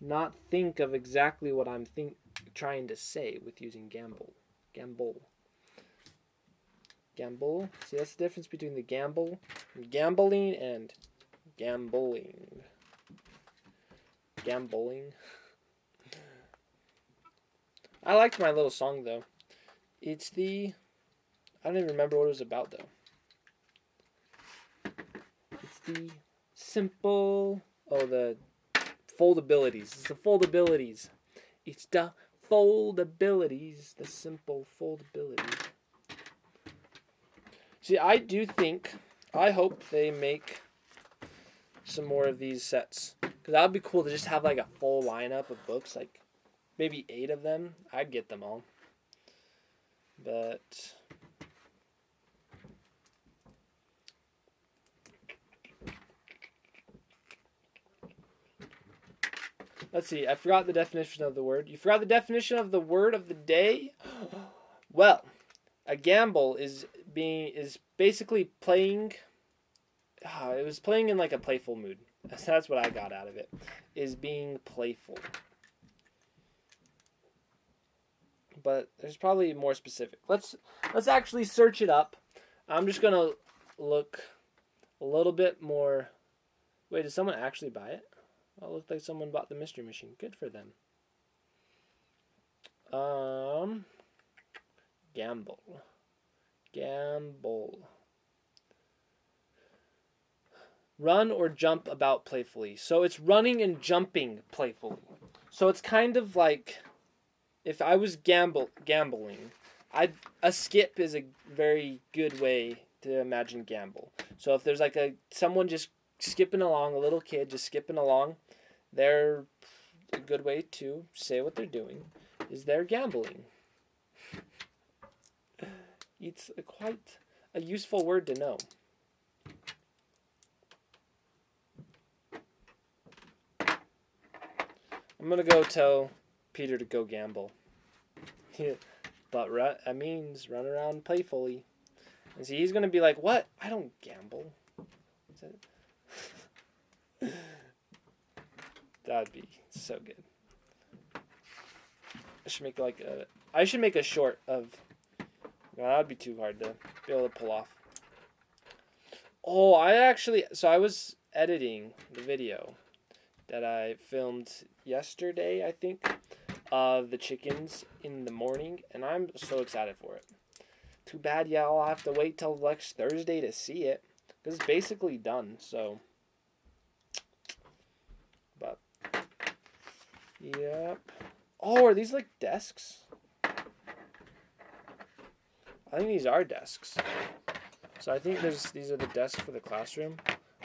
not think of exactly what I'm trying to say with using gamble. Gamble. Gamble. See, that's the difference between the gambling and gambling. Gambling. I liked my little song though. It's the... I don't even remember what it was about though. It's the simple... Oh, the foldabilities. It's the foldabilities. It's the foldabilities. The simple foldabilities. See, I hope they make some more of these sets. Because that would be cool to just have like a full lineup of books. Like maybe 8 of them. I'd get them all. But... let's see. I forgot the definition of the word. You forgot the definition of the word of the day? Well, a gamble is basically playing... it was playing in like a playful mood. That's what I got out of it. Is being playful. But there's probably more specific. Let's actually search it up. I'm just gonna look a little bit more. Wait, did someone actually buy it? Oh, it looked like someone bought the mystery machine. Good for them. Gamble. Run or jump about playfully. So it's running and jumping playfully. So it's kind of like if I was gambling, a skip is a very good way to imagine gamble. So if there's like someone just skipping along, a little kid just skipping along, they're a good way to say what they're doing is they're gambling. It's quite a useful word to know. I'm going to go tell Peter to go gamble. But that means run around playfully. And see, he's going to be like, what? I don't gamble. That'd be so good. I should make a short of... No, that'd be too hard to be able to pull off. Oh, I was editing the video that I filmed yesterday, I think, of the chickens in the morning, and I'm so excited for it. Too bad y'all have to wait till next Thursday to see it, because it's basically done, so. But, yep. Oh, are these like desks? I think these are desks. So I think these are the desks for the classroom.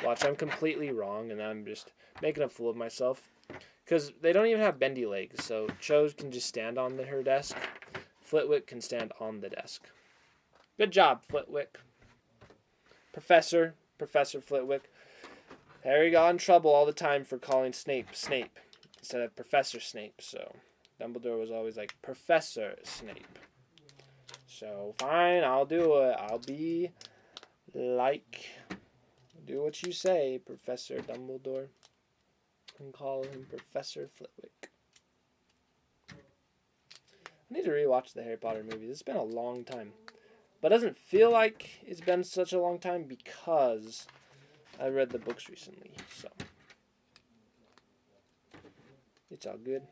Watch, I'm completely wrong, and I'm just making a fool of myself. Because they don't even have bendy legs, so Cho can just stand on her desk. Flitwick can stand on the desk. Good job, Flitwick. Professor Flitwick. Harry got in trouble all the time for calling Snape instead of Professor Snape, so Dumbledore was always like, Professor Snape. So, fine, I'll do it. I'll be like, do what you say, Professor Dumbledore. And call him Professor Flitwick. I need to rewatch the Harry Potter movies. It's been a long time. But it doesn't feel like it's been such a long time because I read the books recently. So, it's all good.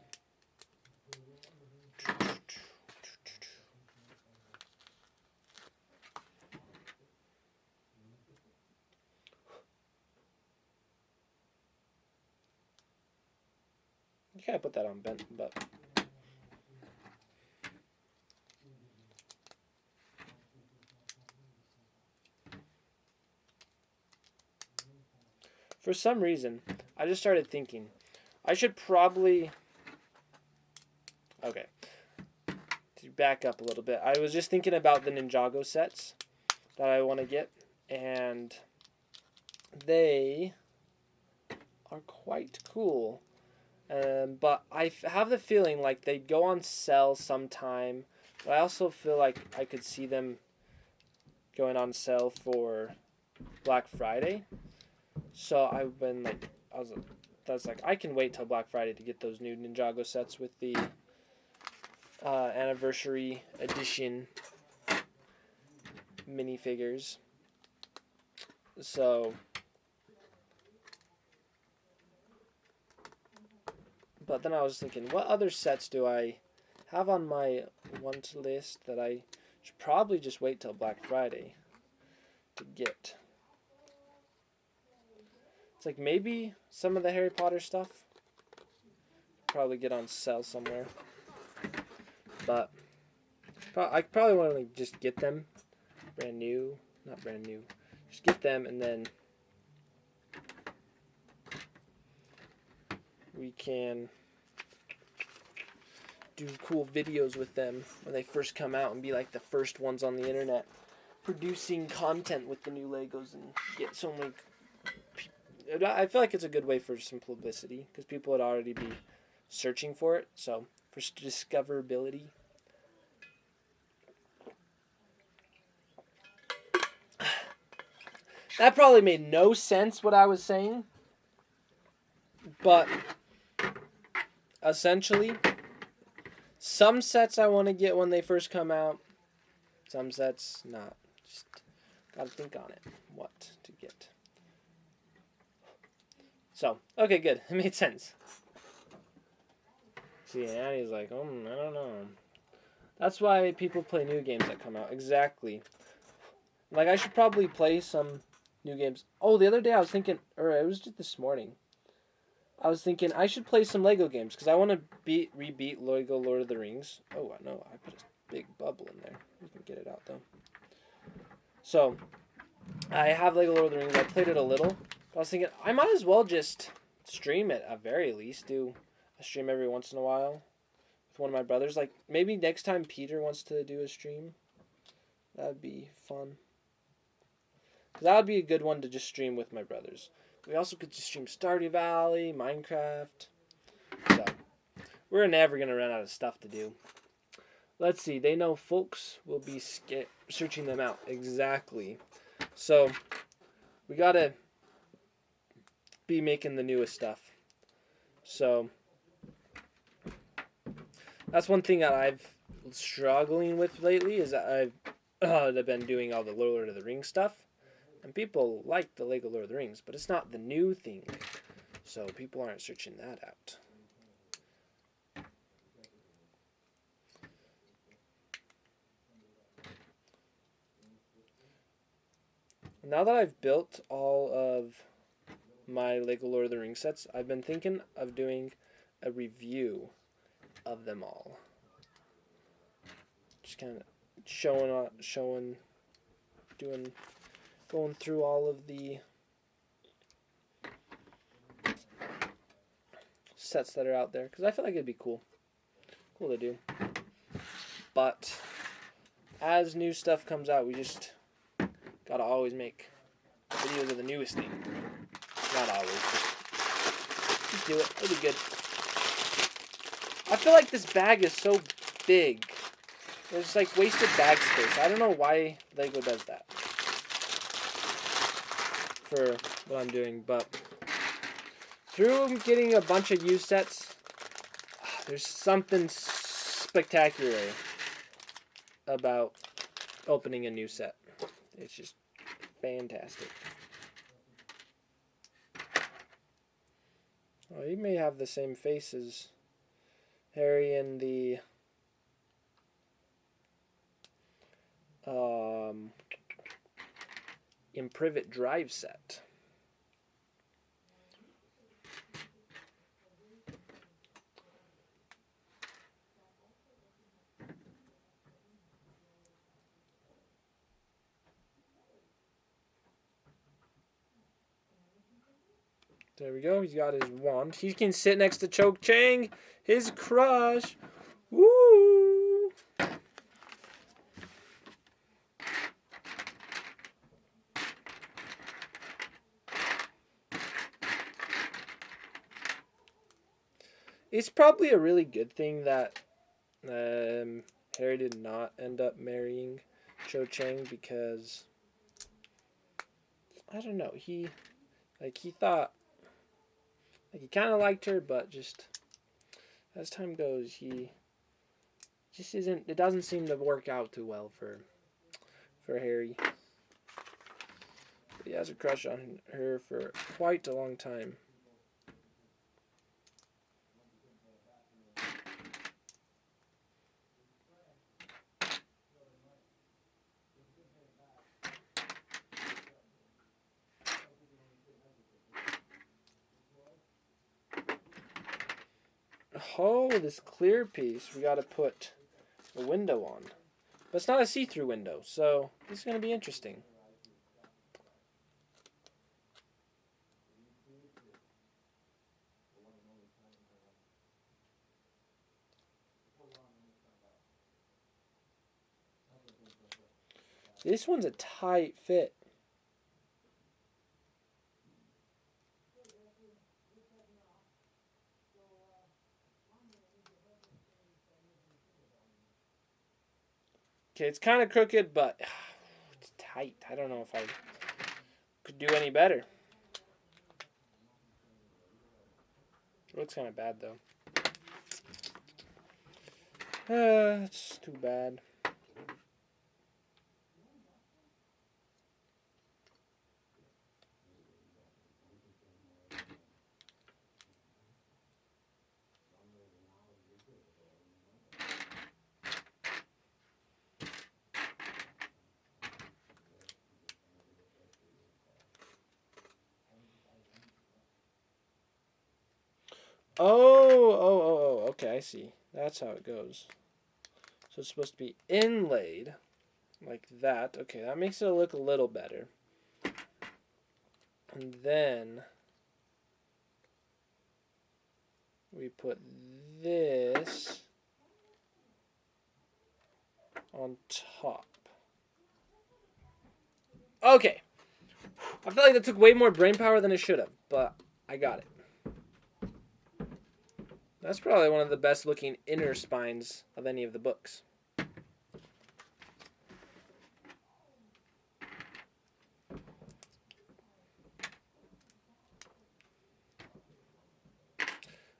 You can't put that on bent, but for some reason, I just started thinking I should probably. Okay. To back up a little bit, I was just thinking about the Ninjago sets that I want to get, and they are quite cool. But I have the feeling like they go on sale sometime. But I also feel like I could see them going on sale for Black Friday. So I've been like, that's like I can wait till Black Friday to get those new Ninjago sets with the anniversary edition minifigures. So, but then I was thinking, what other sets do I have on my want list that I should probably just wait till Black Friday to get? It's like maybe some of the Harry Potter stuff probably get on sale somewhere, but I probably want to like just get them brand new, not brand new, just get them and then we can do cool videos with them when they first come out and be like the first ones on the internet producing content with the new Legos and get so many. I feel like it's a good way for some publicity because people would already be searching for it. So for discoverability. That probably made no sense what I was saying. But essentially, some sets I want to get when they first come out. Some sets not. Just gotta think on it. What to get. So, okay, good. It made sense. See, Annie's like, I don't know. That's why people play new games that come out. Exactly. Like, I should probably play some new games. Oh, the other day I was thinking, or it was just this morning. I was thinking I should play some Lego games because I want to rebeat Lego Lord of the Rings. Oh, no, I put a big bubble in there. You can get it out, though. So, I have Lego Lord of the Rings. I played it a little. I was thinking, I might as well just stream it at very least. Do a stream every once in a while with one of my brothers. Like, maybe next time Peter wants to do a stream, that would be fun. That would be a good one to just stream with my brothers. We also could just stream Stardew Valley, Minecraft. So, we're never going to run out of stuff to do. Let's see. They know folks will be searching them out. Exactly. So, we got to be making the newest stuff. So that's one thing that I've struggling with lately is that I've been doing all the Lord of the Rings stuff, and people like the Lego Lord of the Rings, but it's not the new thing, so people aren't searching that out. Now that I've built all of my Lego Lord of the Rings sets, I've been thinking of doing a review of them all. Just kind of going through all of the sets that are out there because I feel like it'd be cool to do. But as new stuff comes out, we just gotta always make videos of the newest thing. Not always. Just do it. It'll be good. I feel like this bag is so big. It's like wasted bag space. I don't know why Lego does that. For what I'm doing, but through getting a bunch of used sets, there's something spectacular about opening a new set. It's just fantastic. Oh, he may have the same face as Harry in the in Privet Drive set. There we go. He's got his wand. He can sit next to Cho Chang, his crush. Woo! It's probably a really good thing that Harry did not end up marrying Cho Chang, because I don't know, he thought, like, he kind of liked her, but just as time goes, he just isn't. It doesn't seem to work out too well for Harry. He has a crush on her for quite a long time. Oh, this clear piece, we got to put a window on. But it's not a see-through window, so this is going to be interesting. This one's a tight fit. Okay, it's kind of crooked, but it's tight. I don't know if I could do any better. It looks kind of bad, though. It's too bad. Oh, okay, I see. That's how it goes. So it's supposed to be inlaid like that. Okay, that makes it look a little better. And then we put this on top. Okay. I feel like that took way more brain power than it should have, but I got it. That's probably one of the best looking inner spines of any of the books.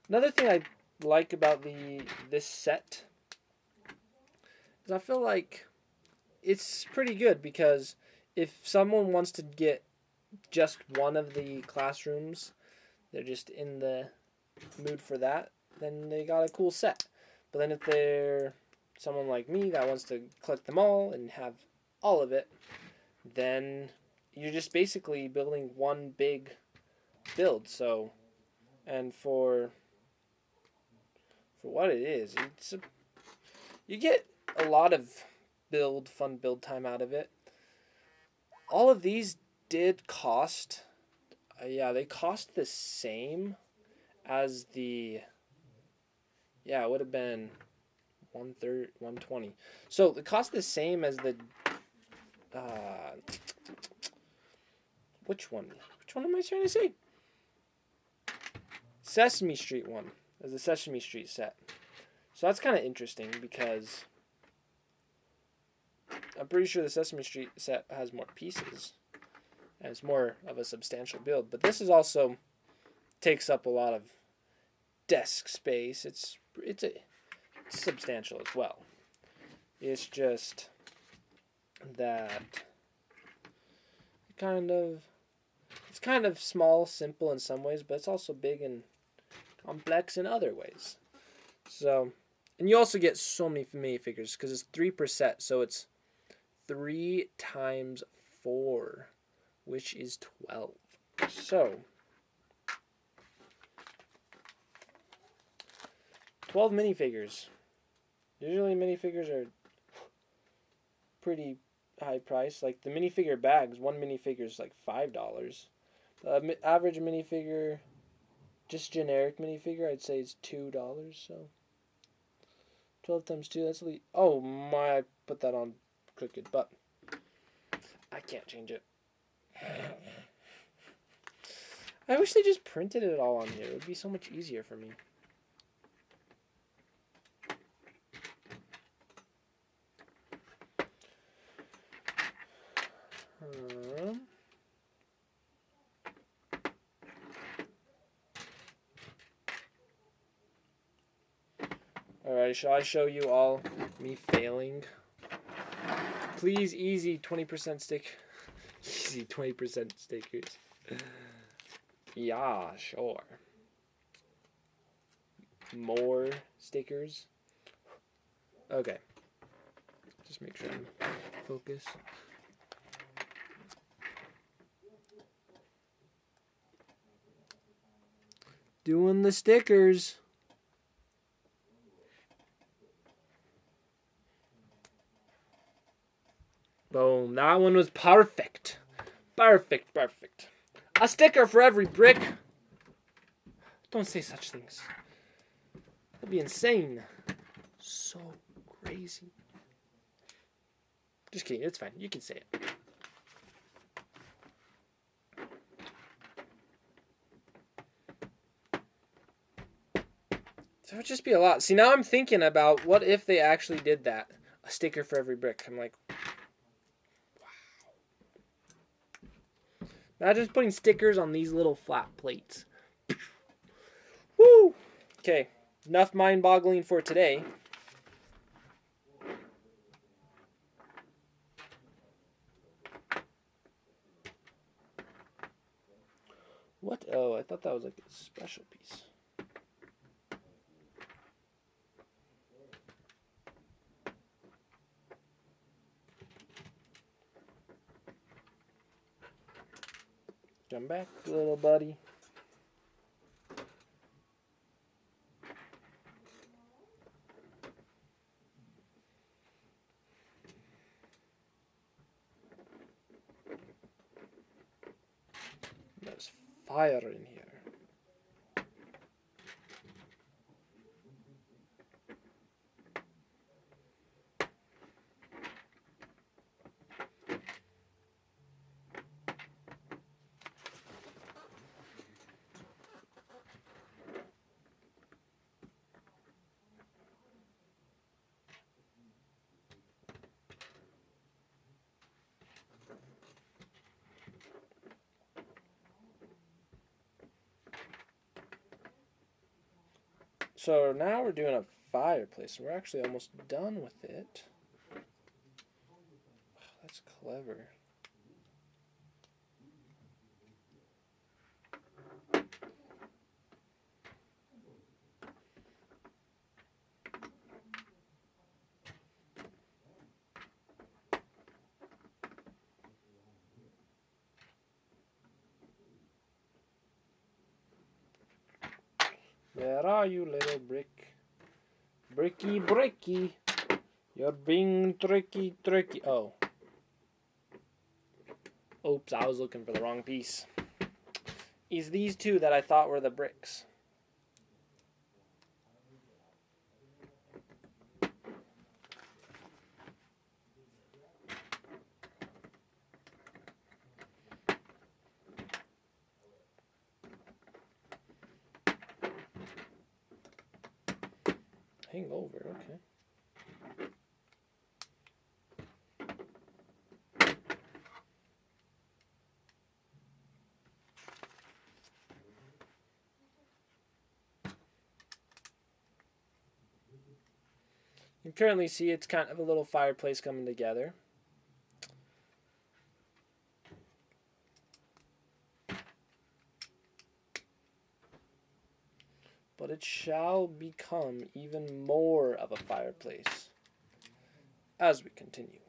Another thing I like about this set is I feel like it's pretty good, because if someone wants to get just one of the classrooms, they're just in the mood for that, then they got a cool set. But then if they're someone like me that wants to collect them all and have all of it, then you're just basically building one big build. So, and for what it is, you get a lot of fun build time out of it. All of these did cost, they cost the same as the, it would have been $120. So it cost the same as the, which one am I trying to say? Sesame Street one, as the Sesame Street set. So that's kind of interesting, because I'm pretty sure the Sesame Street set has more pieces, and it's more of a substantial build. But this is also takes up a lot of desk space. It's substantial as well. It's just that it's kind of small, simple in some ways, but it's also big and complex in other ways. So, and you also get so many minifigures, because it's 3 per set, so it's 3 times 4, which is 12. So 12 minifigures. Usually minifigures are pretty high price. Like the minifigure bags, one minifigure is like $5. The average minifigure just generic minifigure, I'd say it's $2. So 12 times 2, that's least. Oh my, I put that on crooked, but I can't change it. I wish they just printed it all on here. It would be so much easier for me. Alright, shall I show you all me failing? Please, easy 20% stick. Easy 20% stickers. Yeah, sure. More stickers. Okay. Just make sure I'm focused. Doing the stickers. Boom. That one was perfect. Perfect, perfect. A sticker for every brick. Don't say such things. That'd be insane. So crazy. Just kidding. It's fine. You can say it. That would just be a lot. See, now I'm thinking about what if they actually did that. A sticker for every brick. I'm like, wow. Imagine just putting stickers on these little flat plates. Woo! Okay, enough mind-boggling for today. What? Oh, I thought that was like a special piece. Come back, little buddy. There's fire in here. So now we're doing a fireplace. We're actually almost done with it. Oh, that's clever. Where are you, little brick? Bricky, bricky. You're being tricky, tricky. Oh. Oops, I was looking for the wrong piece. It's these two that I thought were the bricks. Hang over, okay. You can currently see it's kind of a little fireplace coming together. But it shall become even more of a fireplace as we continue.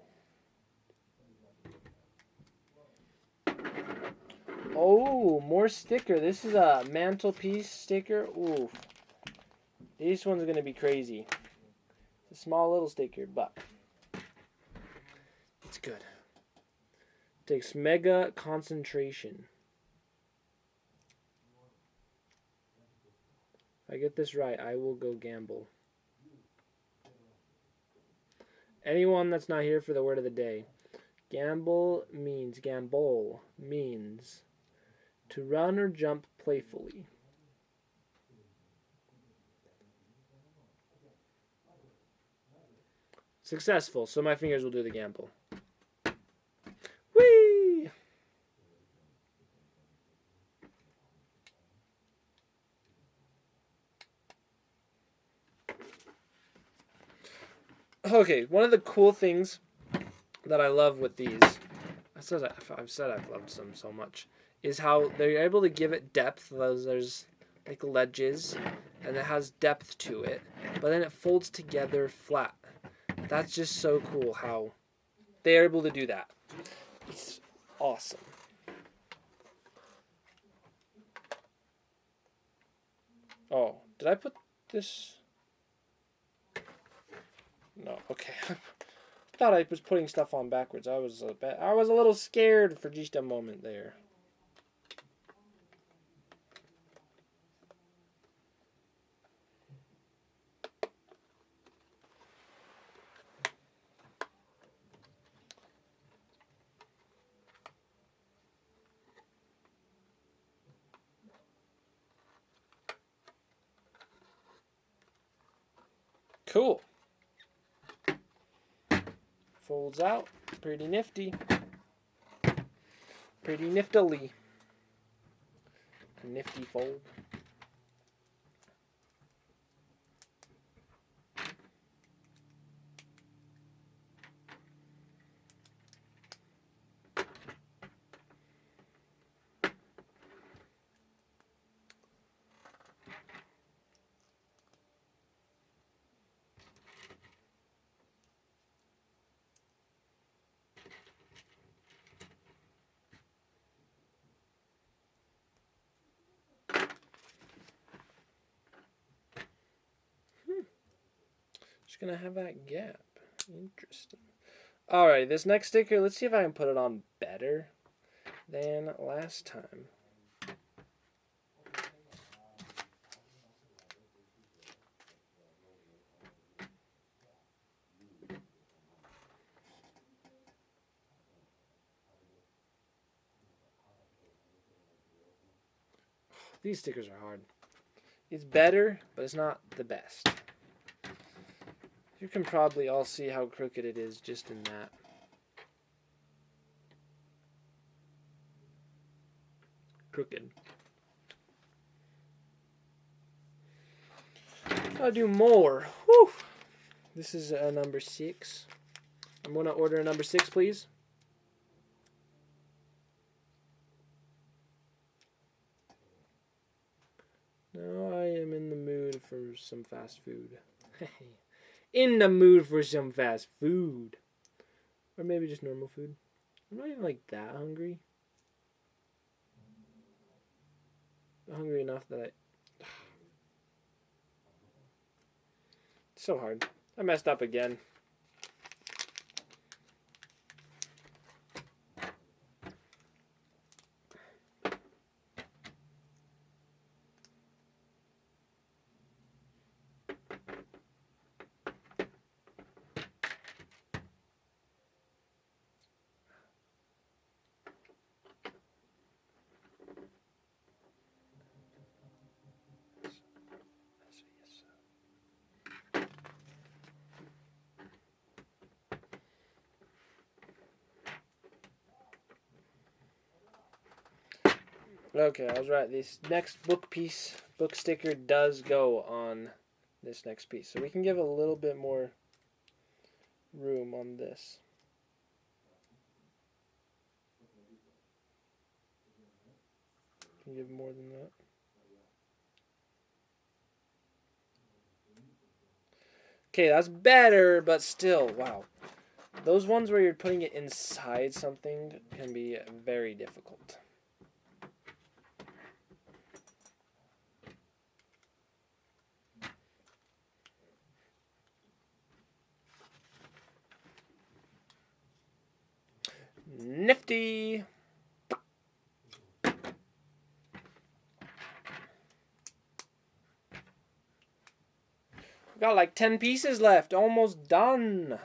Oh, more sticker. This is a mantelpiece sticker. Ooh. This one's going to be crazy. It's a small little sticker, but it's good. It takes mega concentration. I get this right, I will go gamble. Anyone that's not here for the word of the day. Gamble means to run or jump playfully. Successful, so my fingers will do the gamble. Whee! Okay, one of the cool things that I love with these, I've said I've loved them so much, is how they're able to give it depth. There's like ledges, and it has depth to it, but then it folds together flat. That's just so cool how they're able to do that. It's awesome. Oh, did I put this? No, okay. I thought I was putting stuff on backwards. I was a little scared for just a moment there. Cool. Folds out. Pretty nifty. Pretty niftily. A nifty fold. Just gonna have that gap. Interesting. Alright, this next sticker, let's see if I can put it on better than last time. These stickers are hard. It's better, but it's not the best. You can probably all see how crooked it is just in that. Crooked. I'll do more. Whew. This is a number 6. I'm going to order a number 6, please. Now I am in the mood for some fast food. In the mood for some fast food. Or maybe just normal food. I'm not even like that hungry. I'm hungry enough that I... It's so hard. I messed up again. Okay, I was right. This next book sticker does go on this next piece. So we can give a little bit more room on this. Can you give more than that? Okay, that's better, but still, wow. Those ones where you're putting it inside something can be very difficult. Nifty. Got like 10 pieces left. Almost done.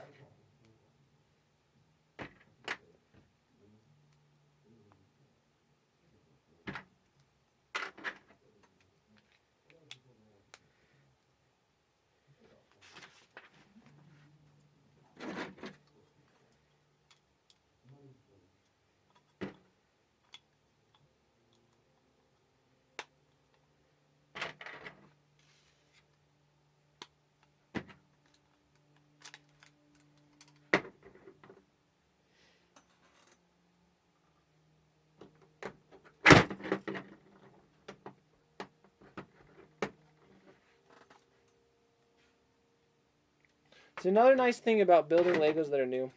So another nice thing about building Legos that are new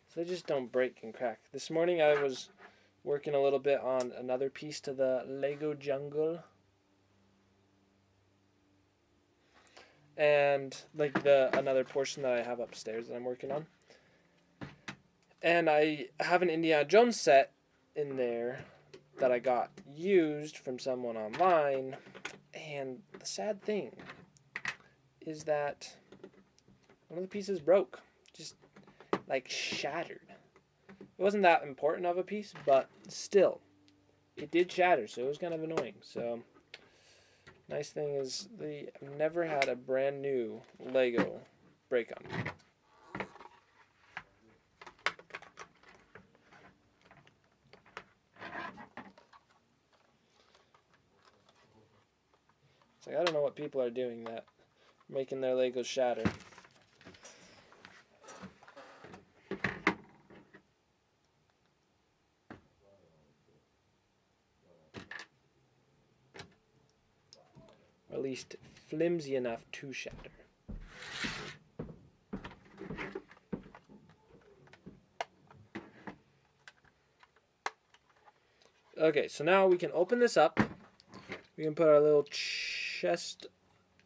is they just don't break and crack. This morning I was working a little bit on another piece to the Lego jungle. And like another portion that I have upstairs that I'm working on. And I have an Indiana Jones set in there that I got used from someone online. And the sad thing is that one of the pieces broke. Just like shattered. It wasn't that important of a piece, but still. It did shatter, so it was kind of annoying. So, nice thing is I've never had a brand new Lego break on me. It's like, I don't know what people are doing that, making their Legos shatter. Or at least flimsy enough to shatter. Okay, so now we can open this up. We can put our little chest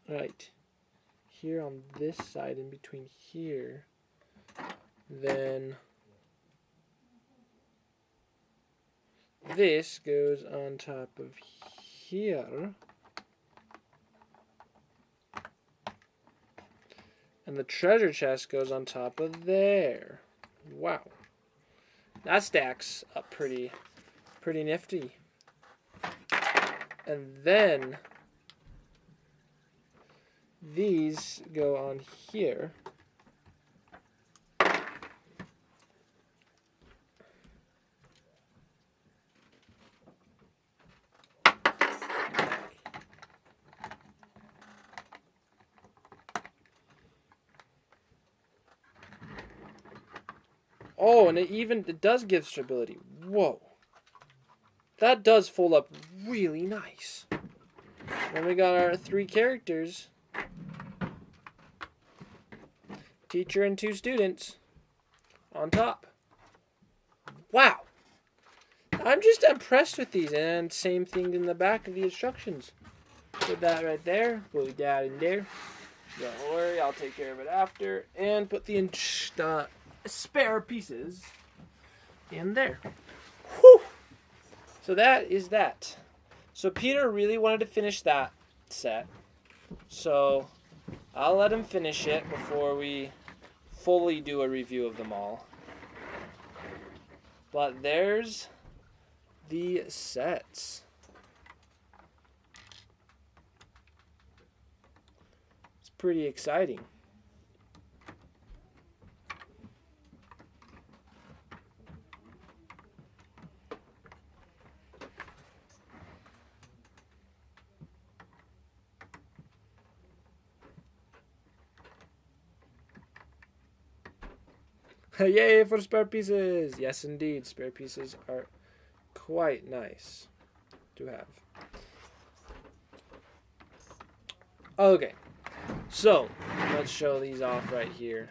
right here on this side in between here. Then this goes on top of here. And the treasure chest goes on top of there. Wow. That stacks up pretty nifty. And then these go on here. Oh, and it does give stability. Whoa. That does fold up really nice. Then we got our 3 characters. Teacher and 2 students on top. Wow. I'm just impressed with these. And same thing in the back of the instructions. Put that right there. Put that in there. Don't worry, I'll take care of it after. And put the spare pieces in there. Whew. So that is that. So Peter really wanted to finish that set. So I'll let him finish it before we fully do a review of them all. But there's the sets. It's pretty exciting. Yay for spare pieces! Yes, indeed, spare pieces are quite nice to have. Okay, so let's show these off right here.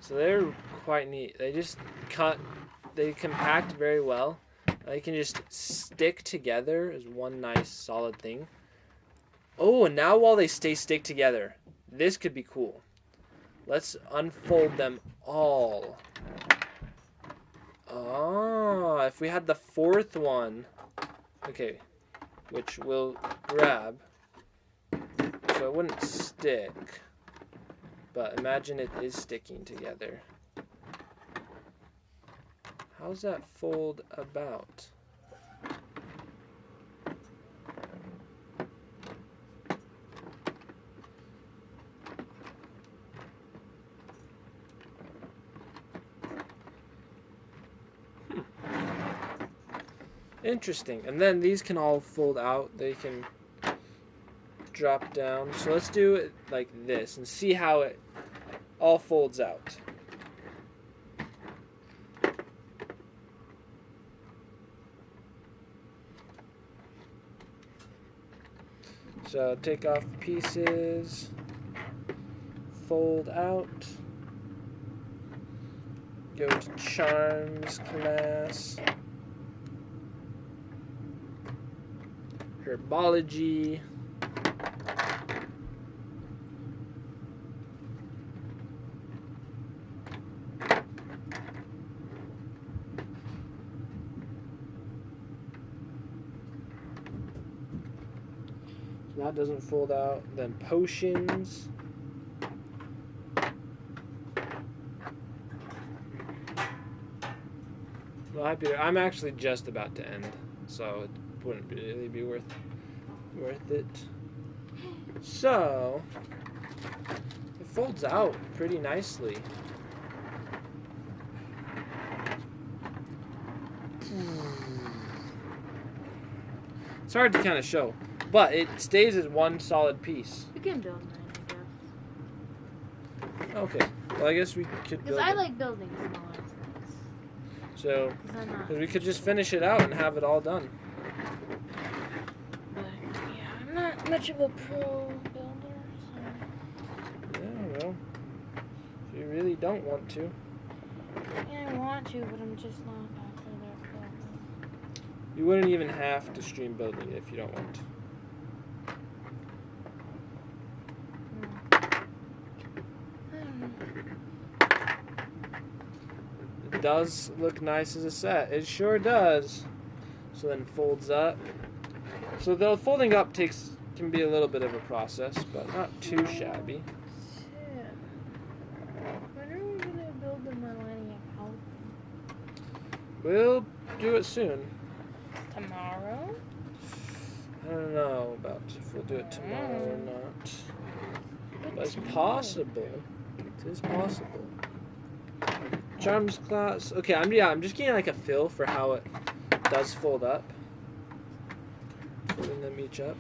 So they're quite neat. They just they compact very well. They can just stick together as one nice solid thing. Oh, and now while they stick together, this could be cool. Let's unfold them all. Oh, if we had the 4th one. Okay. which we'll grab so it wouldn't stick. But imagine it is sticking together. How's that fold about? Interesting. And then these can all fold out. They can drop down. So let's do it like this and see how it all folds out. So take off pieces, fold out, go to Charms class, Herbology, that doesn't fold out. Then potions. Well, I'm actually just about to end, so it wouldn't really be worth it. So it folds out pretty nicely. It's hard to kind of show. But it stays as one solid piece. We can build mine, I guess. Okay. Well, I guess we could build Because I it. like building smaller things. So, Because we could just finish it out and have it all done. But, yeah, I'm not much of a pro builder, so... Yeah, well, if you really don't want to. Yeah, I want to, but I'm just not that good at building. You wouldn't even have to stream building it if you don't want to. It does look nice as a set. It sure does. So then folds up. So the folding up can be a little bit of a process, but not too shabby. Shit. When are we gonna build the Millennium House? We'll do it soon. Tomorrow? I don't know about if we'll do it tomorrow or not. But it's possible. It is possible. Charms class. Okay, I'm just getting like a feel for how it does fold up. Folding them each up.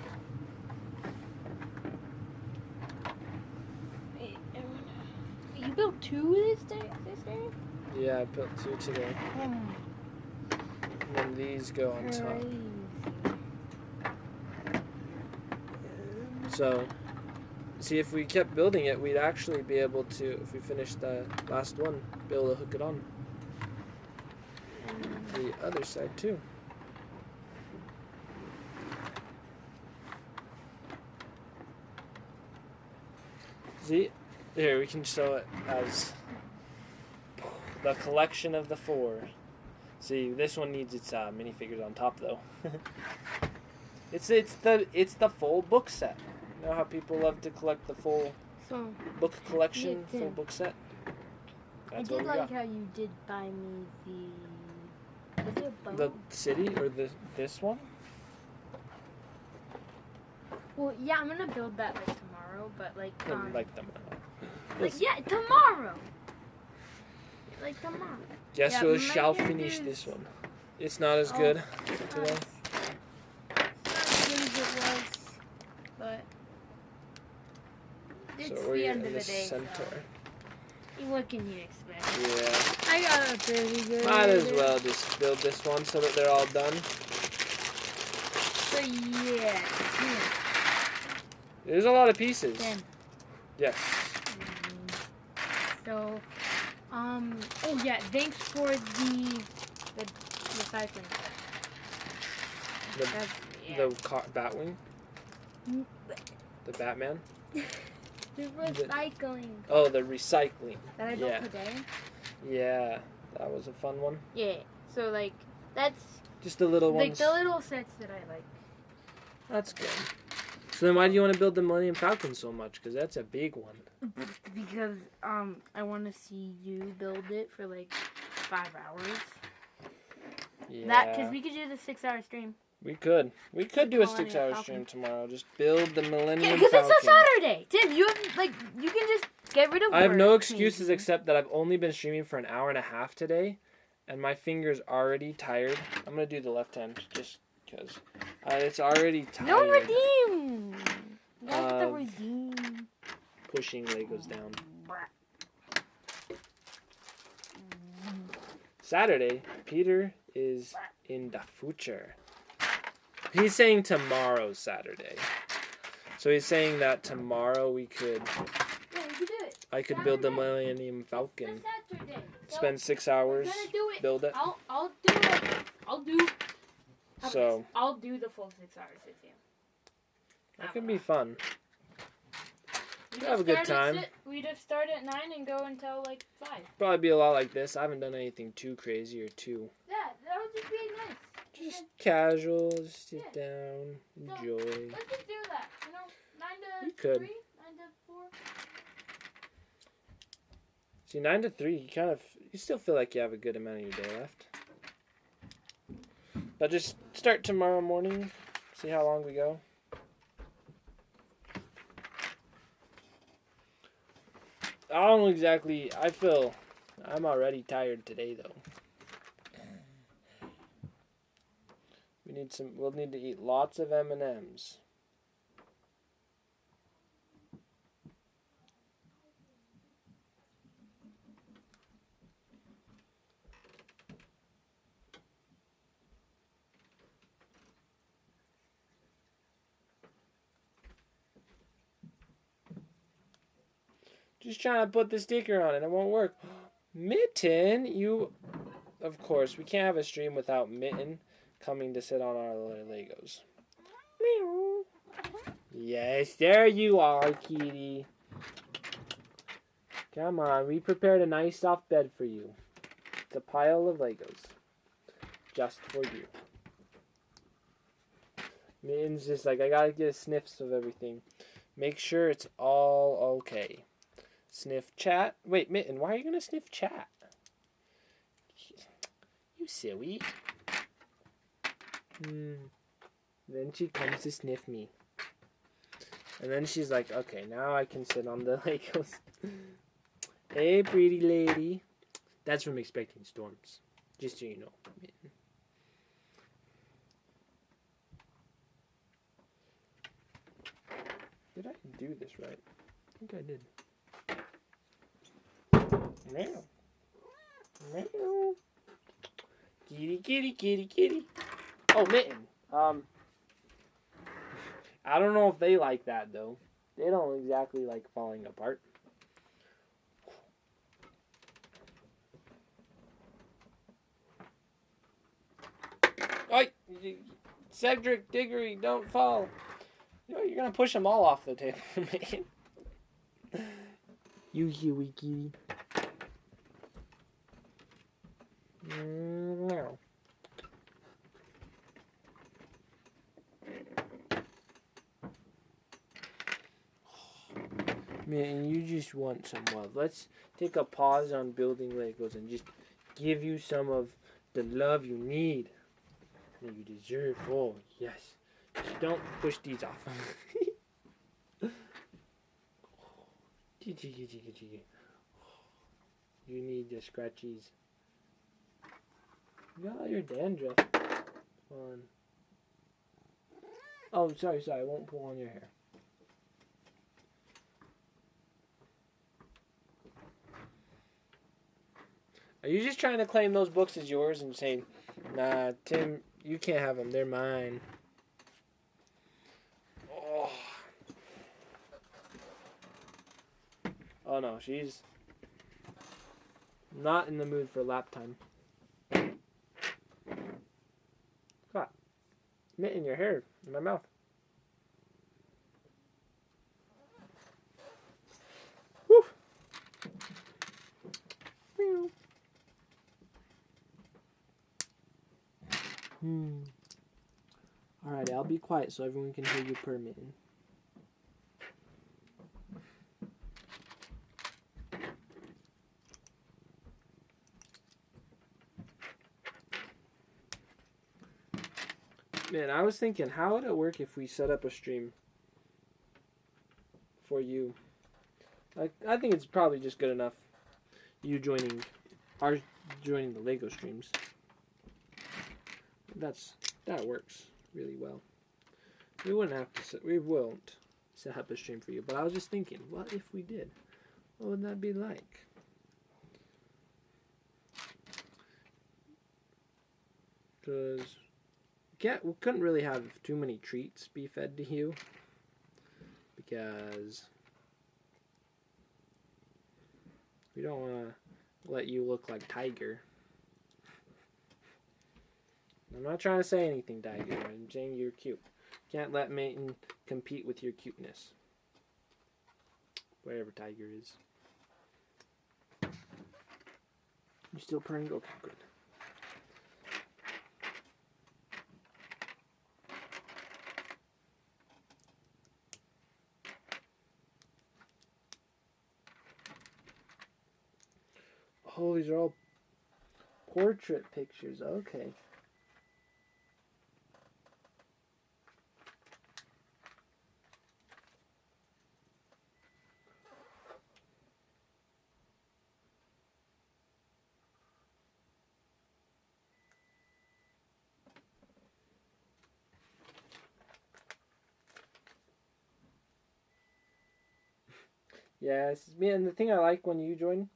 Wait, you built two this day? Yeah, I built two today. And then these go on top. So, see, if we kept building it, we'd actually be able to, if we finished the last one, be able to hook it on the other side too. See, here we can show it as the collection of the four. See, this one needs its minifigures on top though. It's the full book set. You know how people love to collect the full book collection, full book set? I did like how you did buy me the city or this one? Well, yeah, I'm gonna build that like tomorrow, but like like them. Tomorrow. Like tomorrow. Yes, Yeah, we my shall characters- finish this one. It's not as good today. Not as good as it was, but it's So the we're end in of the the day. center. So what can you expect? Yeah. I got a pretty good. Might as well just build this one so that they're all done. So yeah. There's a lot of pieces. 10. Yes. So, oh yeah, thanks for the recycling. The Batwing? The Batman? The recycling. Oh, the recycling. That I built today? Yeah, that was a fun one. Yeah, so like, that's Just the little like ones. the little sets that I like. That's good. So then why do you want to build the Millennium Falcon so much? Because that's a big one. Because I want to see you build it for like 5 hours. Yeah. Because we could do the 6-hour stream. We could do a Millennium 6-hour Falcon. stream tomorrow. Just build the Millennium Because Falcon. it's a Saturday, Tim. You have you can just get rid of. I have no work, excuses maybe. except that I've only been streaming for an hour and a half today, and my finger's already tired. I'm gonna do the left hand just because it's already tired. No redeem. That's the redeem. Pushing Legos down. Saturday, Peter is in the future. He's saying tomorrow's Saturday. So he's saying that tomorrow we could... Yeah, we could do it. I could build the Millennium Falcon. Saturday. Spend 6 hours, Do it. build it. I'll do it. I'll do. So I'll do the full 6 hours with you. that could be fun. We have a good time. We just start at 9 and go until like 5. Probably be a lot like this. I haven't done anything too crazy or too... Yeah, that would just be nice. Just casual, just sit down, So, enjoy. let's just do that. 9 to You could. 3, 9 to 4. See, 9 to 3, you still feel like you have a good amount of your day left. But just start tomorrow morning, see how long we go. I don't know exactly, I'm already tired today though. We'll need to eat lots of M&Ms. Just trying to put the sticker on it. It won't work. Mitten, of course, we can't have a stream without Mitten coming to sit on our Legos. Meow. Yes, there you are, kitty. Come on, we prepared a nice soft bed for you. It's a pile of Legos. Just for you. Mitten's just like, I gotta get sniffs of everything. Make sure it's all okay. Sniff chat. Wait, Mitten, why are you gonna sniff chat? You silly. Then she comes to sniff me. And then she's like, okay, now I can sit on the Legos. Hey, pretty lady. That's from Expecting Storms. Just so you know, Mitten. Did I do this right? I think I did. Meow. Meow. Kitty, kitty, kitty, kitty. Oh, Mitten. I don't know if they like that, though. They don't exactly like falling apart. Oi! Cedric Diggory, don't fall. You're going to push them all off the table, man. You huey kitty. No. Man, you just want some love. Let's take a pause on building Legos and just give you some of the love you need. That you deserve. Oh, yes. Just don't push these off. You need the scratchies. You got all your dandruff. On. Oh, sorry. I won't pull on your hair. Are you just trying to claim those books as yours and saying, nah, Tim, you can't have them. They're mine. Oh no, she's not in the mood for lap time. God, Mitten your hair in my mouth. Woo. Alright, I'll be quiet so everyone can hear you purr, Mitten. Man, I was thinking, how would it work if we set up a stream for you? I think it's probably just good enough. You joining the Lego streams. That works really well. We won't set up a stream for you, but I was just thinking, what if we did? What would that be like? Because we couldn't really have too many treats be fed to you, because we don't want to let you look like Tiger. I'm not trying to say anything, Tiger. I'm saying you're cute. Can't let Mayton compete with your cuteness. Wherever Tiger is. You still purring? Okay, good. Oh, these are all portrait pictures. Okay. Yes, man, the thing I like when you join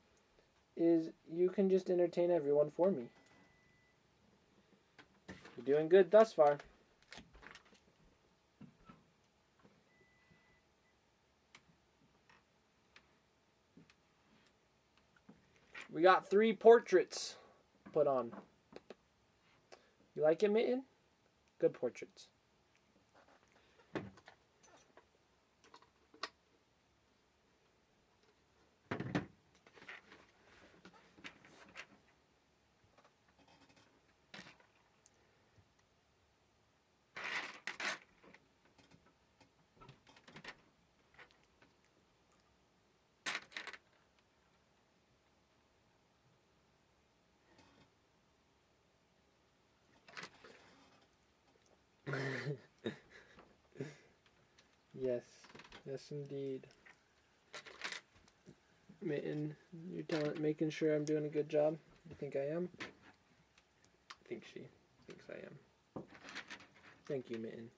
is you can just entertain everyone for me. You're doing good thus far. We got 3 portraits put on. You like it, Mitten? Good portraits. Yes indeed. Mitten, you're making sure I'm doing a good job. You think I am? I think she thinks I am. Thank you, Mitten.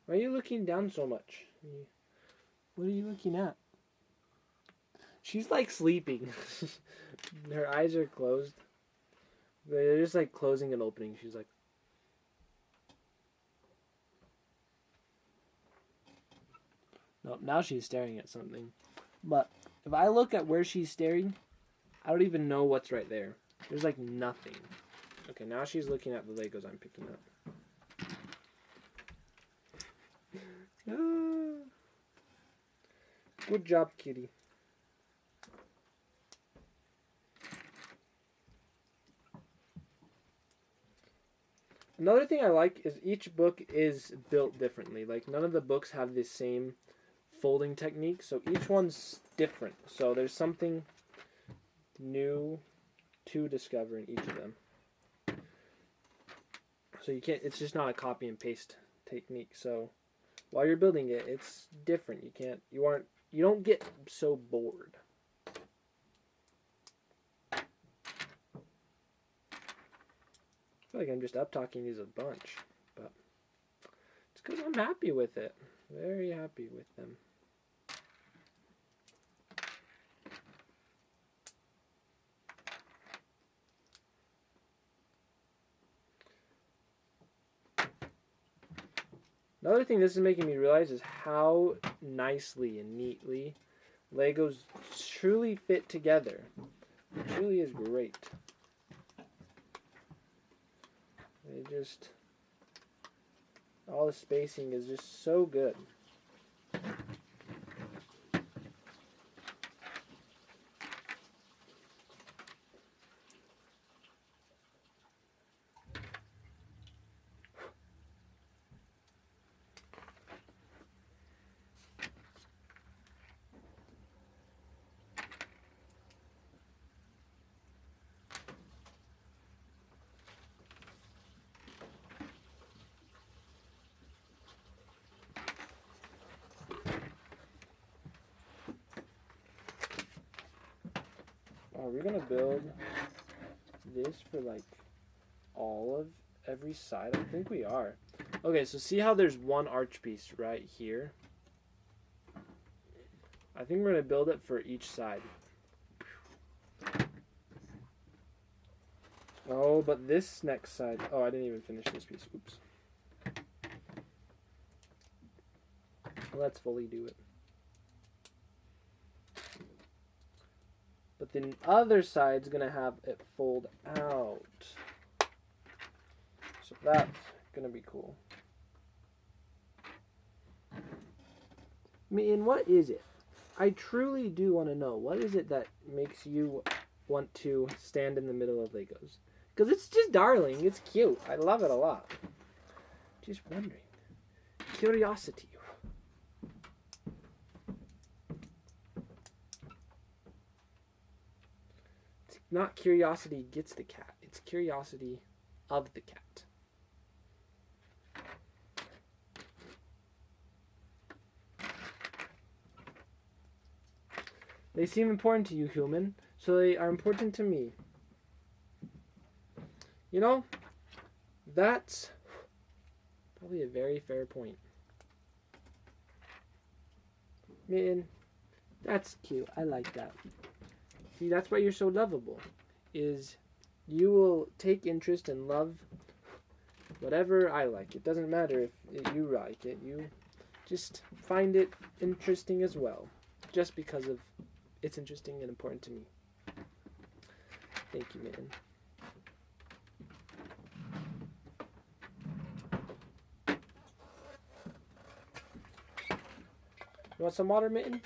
Why are you looking down so much? What are you looking at? She's like sleeping. Her eyes are closed. They're just like closing and opening. She's like... Nope, now she's staring at something. But if I look at where she's staring, I don't even know what's right there. There's like nothing. Okay, now she's looking at the Legos I'm picking up. Good job, kitty. Another thing I like is each book is built differently. Like, none of the books have the same folding technique, so each one's different. So there's something new to discover in each of them. So you can't, it's just not a copy and paste technique. So while you're building it, it's different. You don't get so bored. I feel like I'm just up talking these a bunch, but it's because I'm happy with it. Very happy with them. Another thing this is making me realize is how nicely and neatly Legos truly fit together. It truly is great. All the spacing is just so good. Are we gonna build this for like all of every side? I think we are. Okay, so see how there's one arch piece right here? I think we're gonna build it for each side. Oh, but this next side. Oh, I didn't even finish this piece. Oops. Let's fully do it. But the other side's gonna have it fold out. So that's gonna be cool. And what is it? I truly do want to know. What is it that makes you want to stand in the middle of Legos? Because it's just darling. It's cute. I love it a lot. Just wondering. Curiosity. It's not curiosity gets the cat. It's curiosity of the cat. They seem important to you, human, so they are important to me. You know, that's probably a very fair point. Man, that's cute. I like that. See, that's why you're so lovable, is you will take interest and love whatever I like. It doesn't matter if you like it. You just find it interesting as well, just because of it's interesting and important to me. Thank you, Mitten. You want some water, Mitten?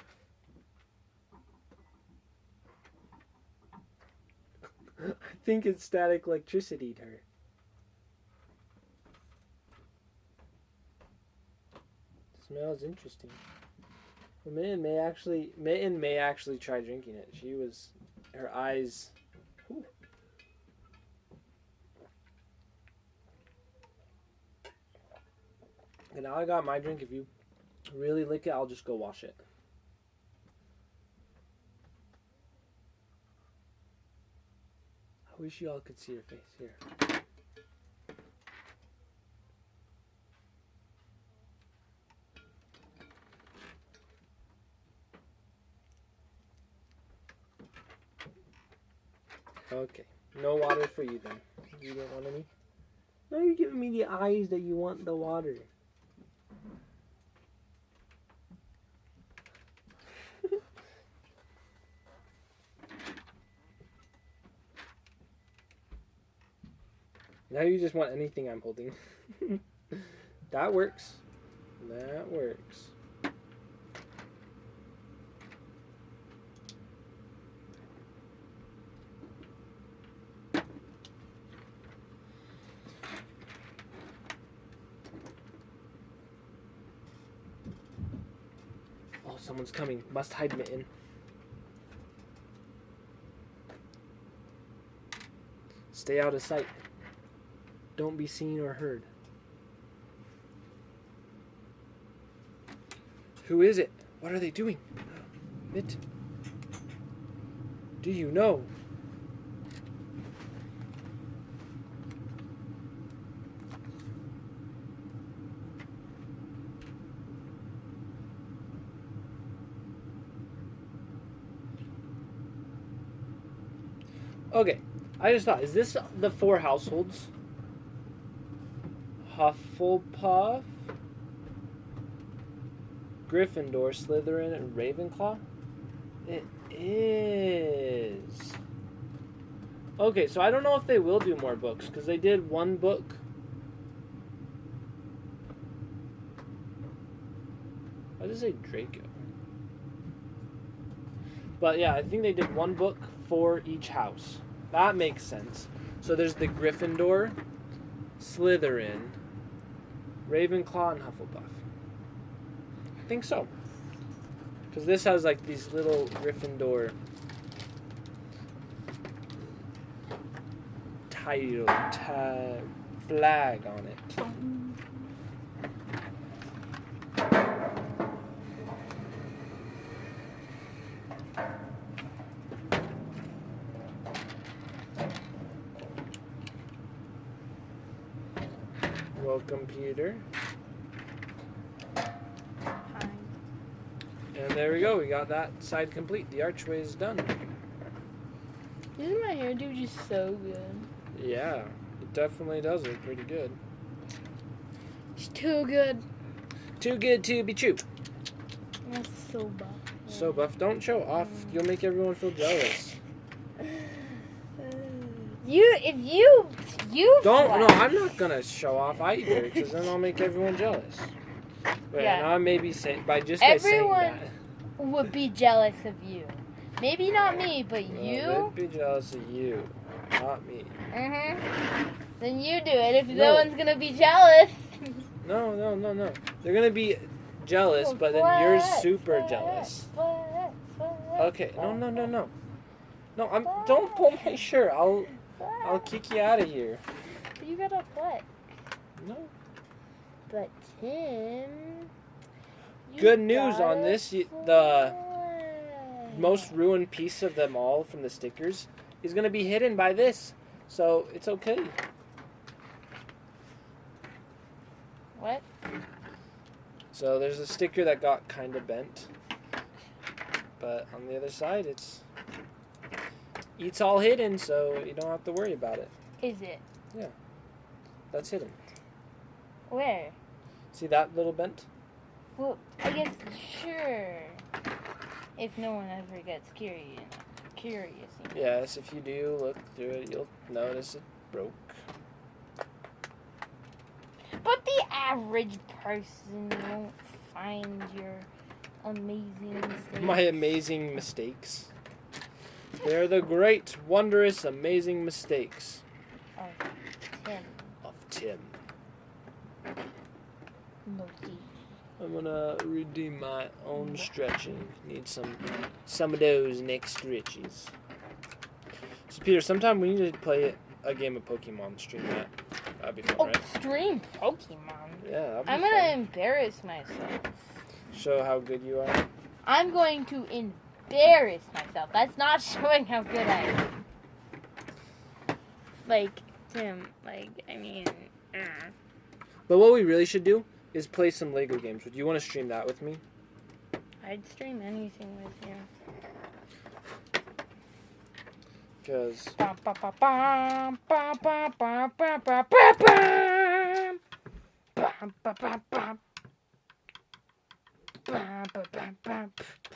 I think it's static electricity to her. Smells interesting. Well, Mitten may actually try drinking it. Her eyes. Whew. And now I got my drink. If you really lick it, I'll just go wash it. I wish you all could see her face here. Okay, no water for you then. You don't want any? No, you're giving me the eyes that you want the water. Now you just want anything I'm holding. That works. That works. Oh, someone's coming. Must hide, Mitten. Stay out of sight. Don't be seen or heard. Who is it? What are they doing? Mitten. Do you know? Okay, I just thought, is this the 4 households? Hufflepuff, Gryffindor, Slytherin, and Ravenclaw? It is. Okay, so I don't know if they will do more books, because they did 1 book. Why does it say Draco? But yeah, I think they did 1 book for each house. That makes sense. So there's the Gryffindor, Slytherin, Ravenclaw, and Hufflepuff. I think so. Because this has like these little Gryffindor title, flag on it. Welcome, Peter. Hi. And there we go. We got that side complete. The archway is done. Isn't my hairdo just so good? Yeah, it definitely does look pretty good. It's too good. Too good to be true. That's so buff. So buff. Don't show off. You'll make everyone feel jealous. If you Don't. fly. No, I'm not gonna show off either, because then I'll make everyone jealous. But Yeah. now maybe by saying Everyone that. would be jealous of you. Maybe not me, but Well, you. they'd be jealous of you, not me. Then you do it if no No. one's gonna be jealous. No. They're gonna be jealous, but then you're super jealous. Okay. No. No, don't pull my shirt. I'll kick you out of here. You got a foot. No. But Tim. Good news on this. The most ruined piece of them all from the stickers is gonna be hidden by this, so it's okay. What? So there's a sticker that got kind of bent, but on the other side it's all hidden, so you don't have to worry about it. Is it? That's hidden. Where? See that little bent? Well, I guess sure. If no one ever gets curious. Yes, if you do look through it, you'll notice it broke. But the average person won't find your amazing mistakes. My amazing mistakes. They're the great, wondrous, amazing mistakes Tim. of Tim. Loki. I'm gonna redeem my own stretching. Need some of those next stretches. So Peter, sometime we need to play a game of Pokemon. Stream that. That'd be fun, Oh, right? stream Pokemon. Yeah, that'd be I'm fun. gonna embarrass myself. Show how good you are. I'm going to embarrass myself. That's not showing how good I am. Like, Tim, But what we really should do is play some Lego games. Would you want to stream that with me? I'd stream anything with you. Because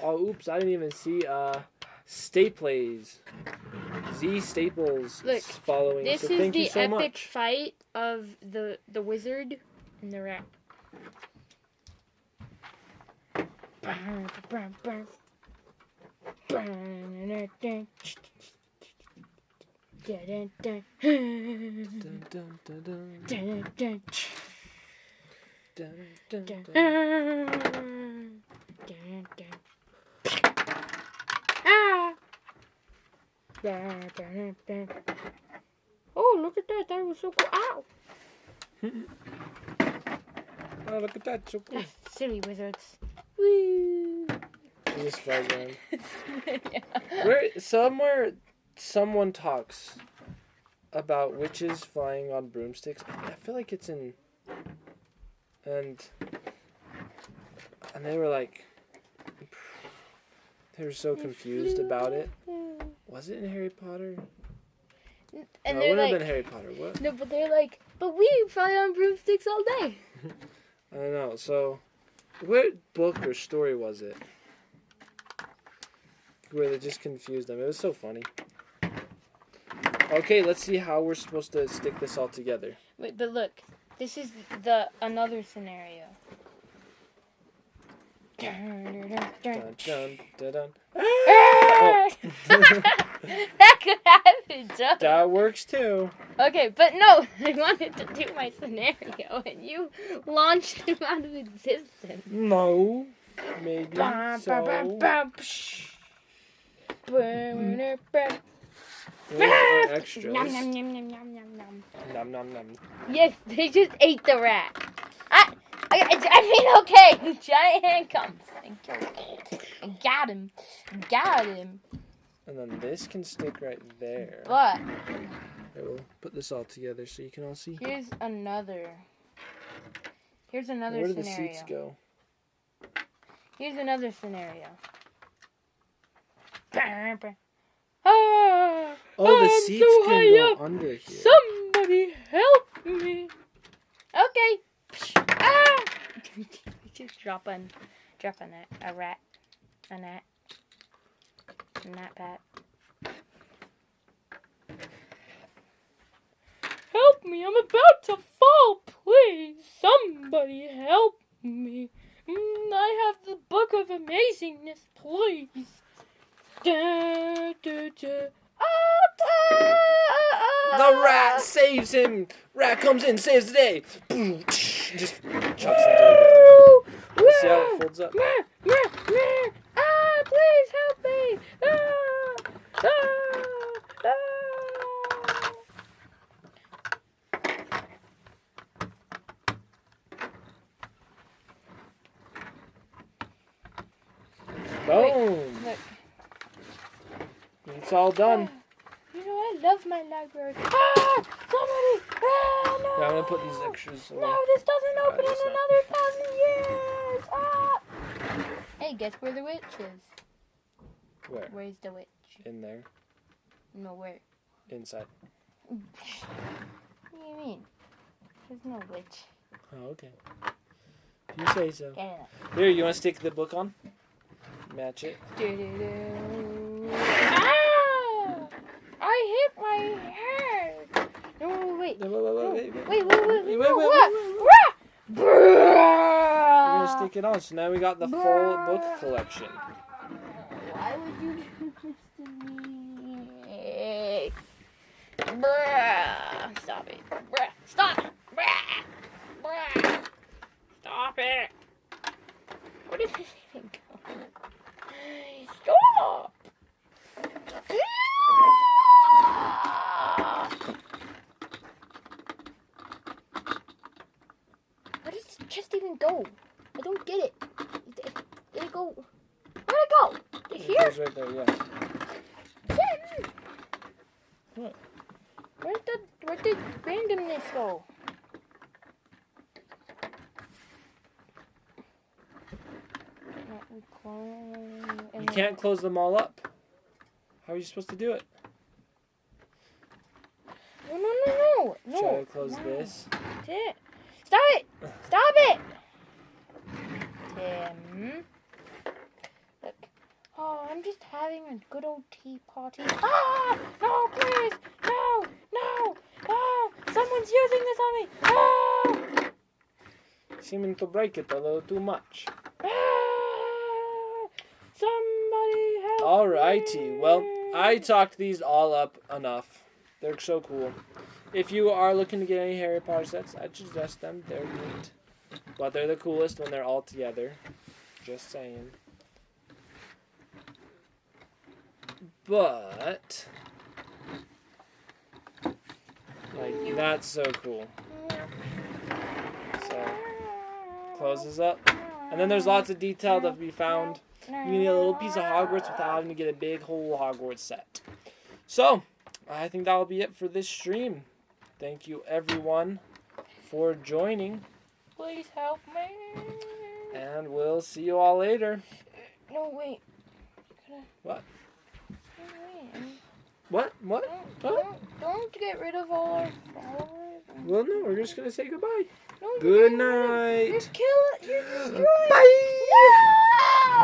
oh, oops! I didn't even see Staples. Z Staples Look, is following. This so is thank you the so epic much. fight of the wizard and the rat. Dun, dun, dun, dun. Dun, dun, dun. Oh, look at that. That was so cool. Ow! Oh, look at that! So cool. Silly wizards. Woo! It just flies around. Yeah. Where somewhere someone talks about witches flying on broomsticks. I feel like it's in and they were like they were so confused about it. Was it in Harry Potter? And No, it they're wouldn't have like, been Harry Potter. What? no, but they're like, but we fly on broomsticks all day. I don't know. So, what book or story was it? Where they just confused them. It was so funny. Okay, let's see how we're supposed to stick this all together. Wait, but look, this is another scenario. Dun, dun, dun, dun. Ah! That could happen, Joe. That works too. Okay, but no, I wanted to do my scenario, and you launched him out of existence. No. Maybe so. There's our extras. Nom, nom, nom, nom, nom, nom, nom. Nom nom nom. Yes, they just ate the rat. I mean, okay. Giant hand comes. I got him. Got him. And then this can stick right there. But Okay, we'll put this all together so you can all see. here's another Here's another Where do the scenario. seats go? Here's another scenario. Ah, Oh, the I'm seats so can high go up. under here. Somebody help me. Okay. Ah! Just drop a rat, a gnat, pat. Help me, I'm about to fall, please. Somebody help me. I have the book of amazingness, please. Da, da, da. The rat saves him. Rat comes in, saves the day. Boom. Just chucks him to the ground. Let's see how it folds up. Please help me. Boom. Look. It's all done. You know, I love my library. Somebody! No! Yeah, I'm gonna put these extras away. No, this doesn't open in It's not. another 1,000 years! Hey, guess where the witch is? Where? Where's the witch? In there. No, where? Inside. What do you mean? There's no witch. Oh, okay. If you say so. Get it up. Here, you want to stick the book on? Match it. Ah! I hit my head! No, wait. Wait. What? We're gonna stick it on. So now we got the full book collection. Why would you do this to me? Stop it. Stop. Stop it. Where did this even go? Stop. Where does this chest even go? I don't get it. Did it go? Where'd it go? Here? It goes right there, yeah. What? Where did randomness go? You can't close them all up. How are you supposed to do it? No. Try to close this. Stop it! Stop it! Tim. Look. Oh, I'm just having a good old tea party. Ah! No, please! No! Someone's using this on me! Ah! Seeming to break it a little too much. Ah! Somebody help Alrighty, me. well, I talked these all up enough. They're so cool. If you are looking to get any Harry Potter sets, I'd suggest them. They're neat. But they're the coolest when they're all together. Just saying. But like, that's so cool. So, closes up. And then there's lots of detail to be found. You can get a little piece of Hogwarts without having to get a big whole Hogwarts set. So, I think that'll be it for this stream. Thank you, everyone, for joining. Please help me. And we'll see you all later. No, wait. What? Wait. What? Don't get rid of all our followers. Well, no, we're just going to say goodbye. No, Good you're night. destroying. Bye. No!